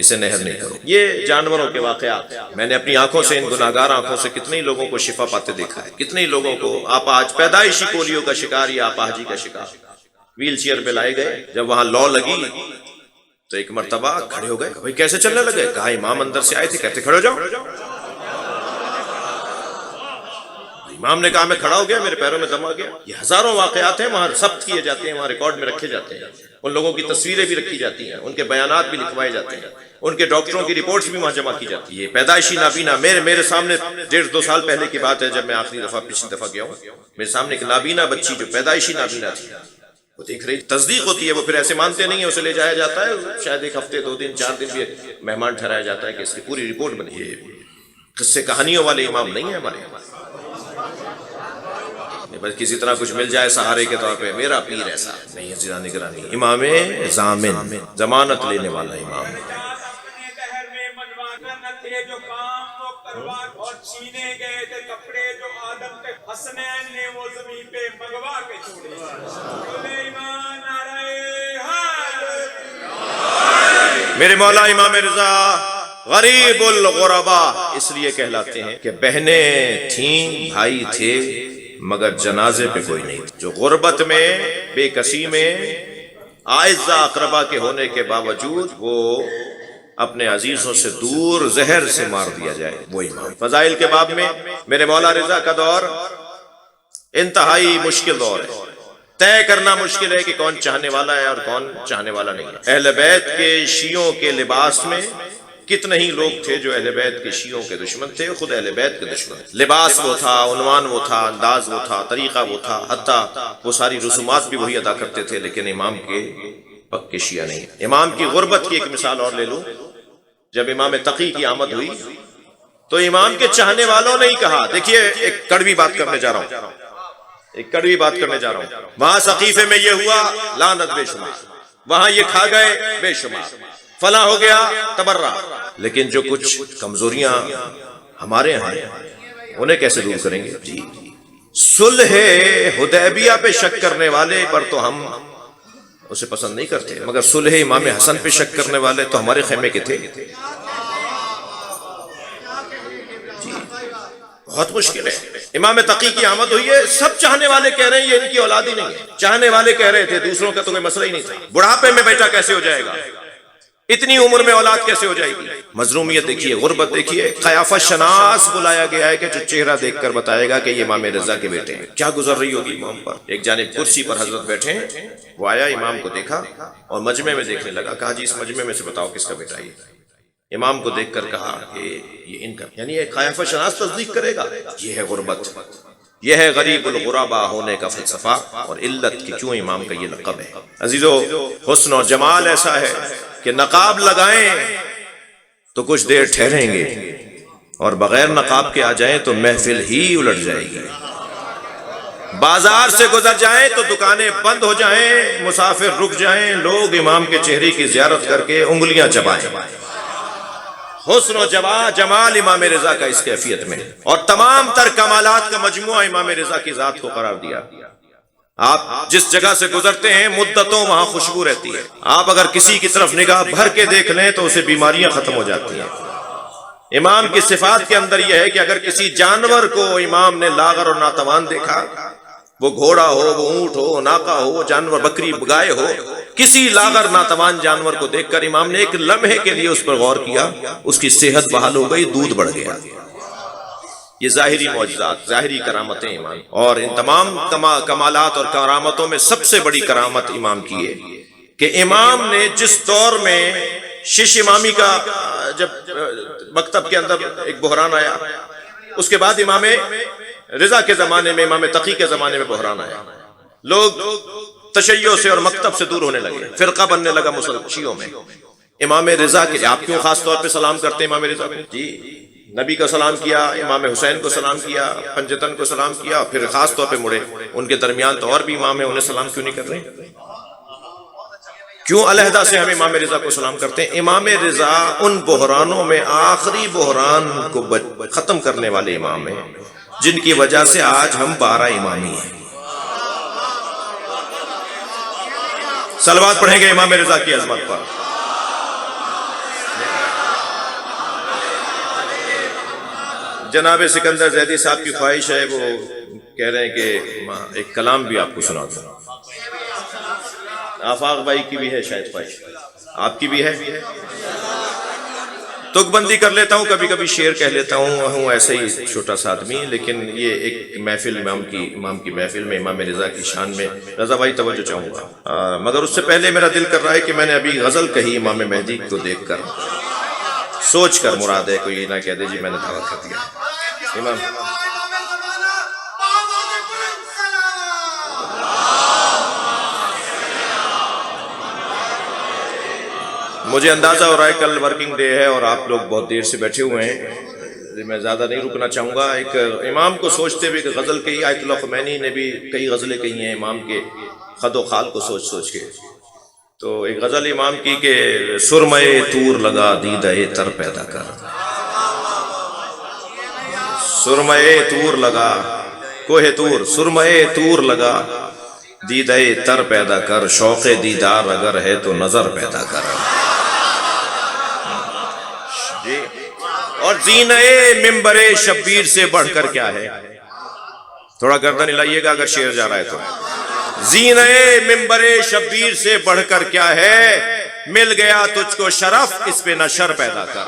Speaker 1: اسے نہر نہیں کرو۔ یہ جانوروں کے واقعات میں نے اپنی آنکھوں سے، ان گناہگار آنکھوں سے کتنے ہی لوگوں کو شفا پاتے دیکھا ہے، کتنے ہی لوگوں کو آپاہج، پیدائشی پولیو کا شکار یا آپاہجی کا شکار ویل چیئر پہ لائے گئے۔ جب وہاں لو لگی تو ایک مرتبہ کھڑے ہو گئے، بھائی کیسے چلنے لگے؟ کہا امام اندر سے آئے تھے، کہتے کھڑے ہو جاؤ۔ امام نے کہا میں کھڑا ہو گیا، میرے پیروں میں دم آ گیا۔ یہ ہزاروں واقعات ہیں، وہاں ثبت کیے جاتے ہیں، وہاں ریکارڈ میں رکھے جاتے ہیں، ان لوگوں کی تصویریں بھی رکھی جاتی ہیں، ان کے بیانات بھی لکھوائے جاتے ہیں، ان کے ڈاکٹروں کی رپورٹس بھی وہاں جمع کی جاتی ہے۔ یہ پیدائشی نابینا، میرے سامنے 1.5-2 سال پہلے کی بات ہے، جب میں آخری دفعہ پچھلی دفعہ گیا ہوں، میرے سامنے ایک نابینا بچی جو پیدائشی نابینا تھی، وہ دیکھ رہی، تصدیق ہوتی ہے، وہ پھر ایسے مانتے نہیں ہیں، اسے لے جایا جاتا ہے، شاید 1 ہفتے 2 دن 4 دن بھی مہمان ٹھہرایا جاتا ہے کہ اس کی پوری رپورٹ بنی ہے۔ قصے کہانیوں والے امام نہیں ہیں ہمارے، بس کسی طرح کچھ مل جائے سہارے کے طور پہ، میرا پیر ایسا نہیں ہے، زیادہ نگرانی، امام ضامن، ضمانت لینے والا امام۔
Speaker 2: جو کام وہ کروا اور چھینے گئے تھے کپڑے جو آدم کے حسنین نے وہ زمین پہ منگوا کے چھوڑے۔ سلیمان
Speaker 1: میرے مولا امام رضا غریب الغربا اس لیے کہلاتے ہیں کہ بہنیں تھیں، بھائی تھے، مگر جنازے پہ کوئی نہیں تھا۔ جو غربت میں، بے کسی میں، اعزا اقربا کے ہونے کے باوجود وہ اپنے عزیزوں سے دور زہر سے مار دیا جائے، وہ امام۔ فضائل کے باب میں میرے مولا رضا کا دور انتہائی مشکل دور ہے، طے کرنا مشکل ہے کہ کون چاہنے والا ہے اور کون چاہنے والا نہیں ہے۔ اہل بیت کے شیعوں کے لباس میں کتنے ہی لوگ تھے جو اہل بیت کے شیعوں کے دشمن تھے، خود اہل بیت کے دشمن۔ لباس وہ تھا، عنوان وہ تھا، انداز وہ تھا، طریقہ وہ تھا، حتیٰ وہ ساری رسومات بھی وہی ادا کرتے تھے، لیکن امام کے پکے شیعہ نہیں۔ امام کی غربت کی ایک مثال اور لے لوں، جب امام تقی کی آمد ہوئی تو امام کے چاہنے والوں نے ہی کہا، دیکھیے ایک کڑوی بات کرنے جا رہا ہوں، وہاں سقیفے میں یہ ہوا، لعنت بے شمار، وہاں یہ کھا گئے بے شمار، فلاں ہو گیا تبرہ، لیکن جو کچھ کمزوریاں ہمارے ہاں انہیں کیسے دور کریں گے؟ جی صلح حدیبیہ پہ شک کرنے والے پر تو ہم اسے پسند نہیں کرتے، مگر صلح امام حسن پہ شک کرنے والے تو ہمارے خیمے کے تھے۔ جی بہت مشکل ہے۔ امام تقی کی آمد ہوئی ہے، سب چاہنے والے کہہ رہے ہیں یہ ان کی اولاد ہی نہیں ہے، چاہنے والے کہہ رہے تھے، دوسروں کا تو کوئی مسئلہ ہی نہیں تھا، بڑھاپے میں بیٹا کیسے ہو جائے گا، اتنی عمر میں اولاد کیسے ہو جائے گی؟ مظلومیت دیکھیے، غربت دیکھیے، قیافہ شناس بلایا گیا ہے کہ جو چہرہ دیکھ کر بتائے گا کہ یہ امام رضا کے بیٹے ہیں۔ کیا گزر رہی ہوگی امام پر؟ ایک جانب کرسی پر حضرت بیٹھے ہیں، وہ آیا، امام کو دیکھا اور مجمع میں دیکھنے لگا، کہا جی اس مجمع میں سے بتاؤ کس کا بیٹا یہ؟ امام کو دیکھ کر کہا کہ یہ ان کا، یعنی ایک قیافہ شناس تصدیق کرے گا۔ یہ ہے غربت، یہ ہے غریب الغربا ہونے کا فلسفہ اور علت کی کیوں امام کا یہ لقب ہے۔ عزیزو، حسن و جمال ایسا ہے کہ نقاب لگائیں تو کچھ دیر ٹھہریں گے اور بغیر نقاب کے آ جائیں تو محفل ہی الٹ جائے گی۔ بازار سے گزر جائیں تو دکانیں بند ہو جائیں، مسافر رک جائیں، لوگ امام کے چہرے کی زیارت کر کے انگلیاں چبائیں۔ حسن و جمال امام رضا کا اس کیفیت میں، اور تمام تر کمالات کا مجموعہ امام رضا کی ذات کو قرار دیا۔ آپ جس جگہ سے گزرتے ہیں مدتوں وہاں خوشبو رہتی ہے، آپ اگر کسی کی طرف نگاہ بھر کے دیکھ لیں تو اسے بیماریاں ختم ہو جاتی ہیں۔ امام کی صفات کے اندر یہ ہے کہ اگر کسی جانور کو امام نے لاغر اور ناتوان دیکھا، وہ گھوڑا ہو، وہ اونٹ ہو، ناقہ ہو، جانور بکری گائے ہو، کسی لاغر ناتوان جانور کو دیکھ کر امام نے ایک لمحے کے لیے اس پر غور کیا، اس کی صحت بحال ہو گئی، دودھ بڑھ گیا۔ یہ ظاہری معجزات، ظاہری کرامتیں امام، اور ان تمام کمالات اور کرامتوں میں سب سے بڑی کرامت امام کی ہے کہ امام نے جس دور میں شش امامی کا جب مکتب کے اندر ایک بحران آیا، اس کے بعد امام رضا کے زمانے میں، امام تقی کے زمانے میں بحران آیا، لوگ تشیع سے اور مکتب سے دور ہونے لگے، فرقہ بننے لگا شیعوں میں۔ امام رضا کے آپ کیوں خاص طور پہ سلام کرتے ہیں امام رضا کو؟ جی نبی کو سلام کیا، امام حسین کو سلام کیا، پنجتن کو سلام کیا، پھر خاص طور پہ مڑے ان کے درمیان تو اور بھی امام ہیں، انہیں سلام کیوں نہیں کر رہے؟ کیوں علیحدہ سے ہم امام رضا کو سلام کرتے ہیں؟ امام رضا ان بحرانوں میں آخری بحران کو ختم کرنے والے امام ہیں جن کی وجہ سے آج ہم 12 امامی ہیں۔ صلوات پڑھیں گے امام رضا کی عظمت پر۔ جناب سکندر زیدی صاحب کی خواہش ہے، وہ کہہ رہے ہیں کہ ایک کلام بھی آپ کو سنا دوں۔ آفاق بھائی کی بھی ہے شاید خواہش، آپ کی بھی ہے؟ تک بندی کر لیتا ہوں، کبھی کبھی شعر کہہ لیتا ہوں ایسے ہی چھوٹا سا آدمی، لیکن یہ ایک محفل امام کی محفل میں امام رضا کی شان میں رضا بھائی توجہ چاہوں گا، مگر اس سے پہلے میرا دل کر رہا ہے کہ میں نے ابھی غزل کہی امام مہدی کو دیکھ کر، سوچ کر مراد ہے، کوئی نہ کہہ دے جی میں نے دعویٰ کر دیا۔ امام مجھے اندازہ ہو رہا ہے کل ورکنگ ڈے ہے اور آپ لوگ بہت دیر سے بیٹھے ہوئے ہیں، میں زیادہ نہیں رکنا چاہوں گا۔ ایک امام کو سوچتے ہوئے کہ غزل کہی، آیت اللہ خمینی نے بھی کئی غزلیں کہی ہیں امام کے خد و خال کو سوچ سوچ کے، تو ایک غزل امام کی کہ سرمے طور لگا دیدہ تر پیدا کر، سرمے طور لگا کوہ طور، سرمے طور لگا دیدہ تر پیدا کر، شوق دیدار اگر ہے تو نظر پیدا کر۔ جی اور زینہ ممبر شبیر سے بڑھ کر کیا ہے؟ تھوڑا گردن ہلائیے گا اگر شعر جا رہا ہے تو۔ زینہ ممبر شبیر سے بڑھ کر کیا ہے، مل گیا تجھ کو شرف اس پہ نشر پیدا کر۔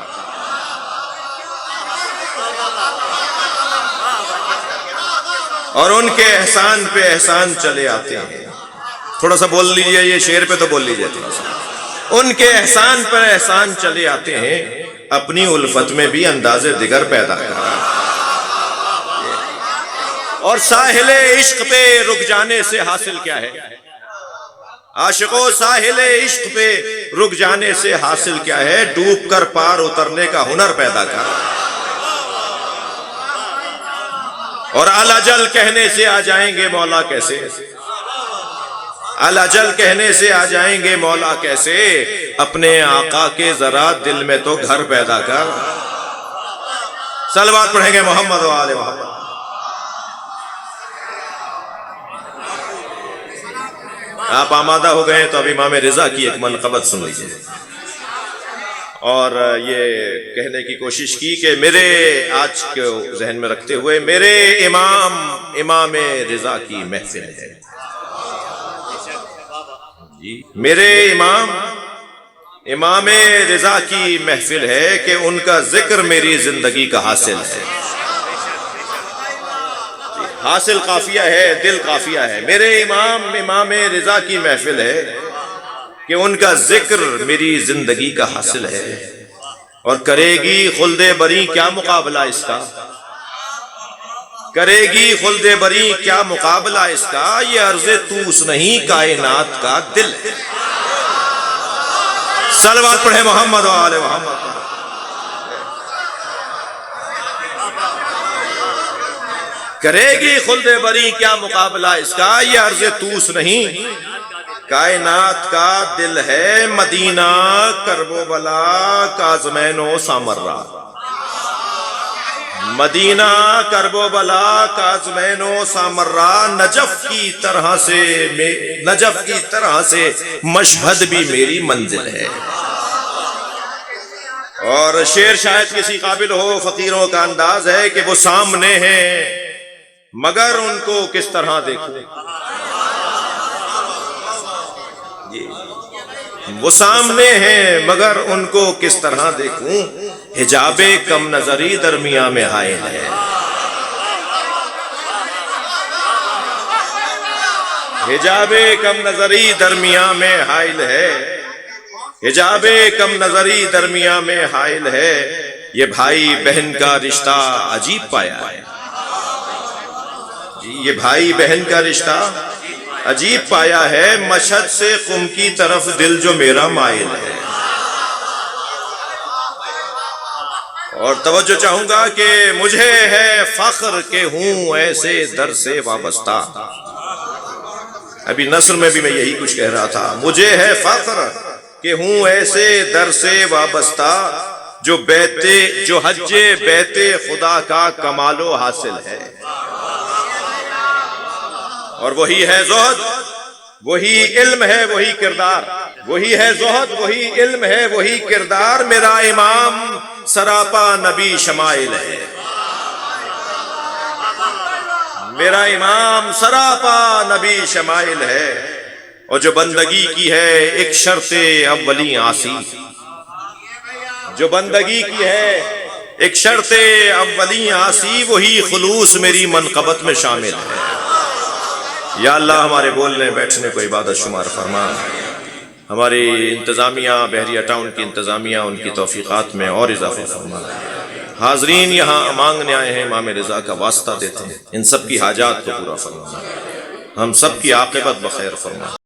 Speaker 1: اور ان کے احسان پہ احسان چلے آتے ہیں، تھوڑا سا بول لیجئے، یہ شعر پہ تو بول لیجئے تھوڑا سا۔ ان کے احسان پر احسان چلے آتے ہیں، اپنی الفت میں بھی انداز دیگر پیدا کر۔ اور ساحل عشق پہ رک جانے سے حاصل کیا ہے؟ عاشقوں ساحل عشق پہ رک جانے سے حاصل کیا ہے؟ ڈوب کر پار اترنے کا ہنر پیدا کر۔ اور الاجل کہنے سے آ جائیں گے مولا کیسے، الاجل کہنے سے آ جائیں گے مولا کیسے، اپنے آقا کے ذرا دل میں تو گھر پیدا کر۔ صلوات پڑھیں گے محمد و آل محمد۔ آپ آمادہ ہو گئے تو اب امام رضا کی ایک منقبت سن لیجیے، اور یہ کہنے کی کوشش کی کہ میرے آج کو ذہن میں رکھتے ہوئے میرے امام رضا کی محفل ہے، میرے امام رضا کی محفل ہے کہ ان کا ذکر میری زندگی کا حاصل ہے۔ حاصل قافیہ ہے، دل قافیہ ہے۔ میرے امام رضا کی محفل ہے کہ ان کا ذکر میری زندگی کا حاصل ہے، اور کرے گی خلد بری کیا مقابلہ اس کا، کرے گی خلد بری کیا مقابلہ اس کا، یہ عرض توس نہیں کائنات کا دل ہے۔ صلوات پڑھے محمد و آل محمد۔ کرے گی خلد بری کیا مقابلہ اس کا، یہ عرض توس نہیں، کائنات کا دل ہے مدینہ، کرب و بلا کاظمین و سامرہ، مدینہ کرب و بلا کاظمین و سامرہ، نجف کی طرح سے مشہد بھی میری منزل ہے۔ اور شعر شاید کسی قابل ہو، فقیروں کا انداز ہے کہ وہ سامنے ہیں مگر ان کو کس طرح دیکھوں، وہ سامنے ہیں مگر ان کو کس طرح دیکھوں، حجاب کم نظری درمیاں میں حائل ہے، حجاب کم نظری درمیاں میں حائل ہے، حجاب کم نظری درمیاں میں حائل ہے، یہ بھائی بہن کا رشتہ عجیب پایا ہے، یہ بھائی بہن کا رشتہ عجیب پایا ہے، مشہد سے قم کی طرف دل جو میرا مائل ہے۔ اور توجہ چاہوں گا کہ مجھے ہے فخر کہ ہوں ایسے در سے وابستہ، ابھی نثر میں بھی میں یہی کچھ کہہ رہا تھا، مجھے ہے فخر کہ ہوں ایسے در سے وابستہ، جو حج بیت خدا کا کمال و حاصل ہے، اور وہی ہے زہد، وہی علم ہے، وہی کردار، وہی ہے زہد، وہی علم ہے، وہی کردار، میرا امام سراپا نبی شمائل ہے، میرا امام سراپا نبی شمائل ہے، اور جو بندگی کی ہے ایک شرط اولی آسی، جو بندگی کی ہے ایک شرط اولی آسی، وہی خلوص میری منقبت میں شامل ہے۔ یا اللہ ہمارے بولنے بیٹھنے کو عبادت شمار فرما، ہماری انتظامیہ بحریہ ٹاؤن کی انتظامیہ ان کی توفیقات میں اور اضافہ فرما، حاضرین یہاں مانگنے آئے ہیں امام رضا کا واسطہ دیتے ہیں، ان سب کی حاجات کو پورا فرما، ہم سب کی عاقبت بخیر فرما۔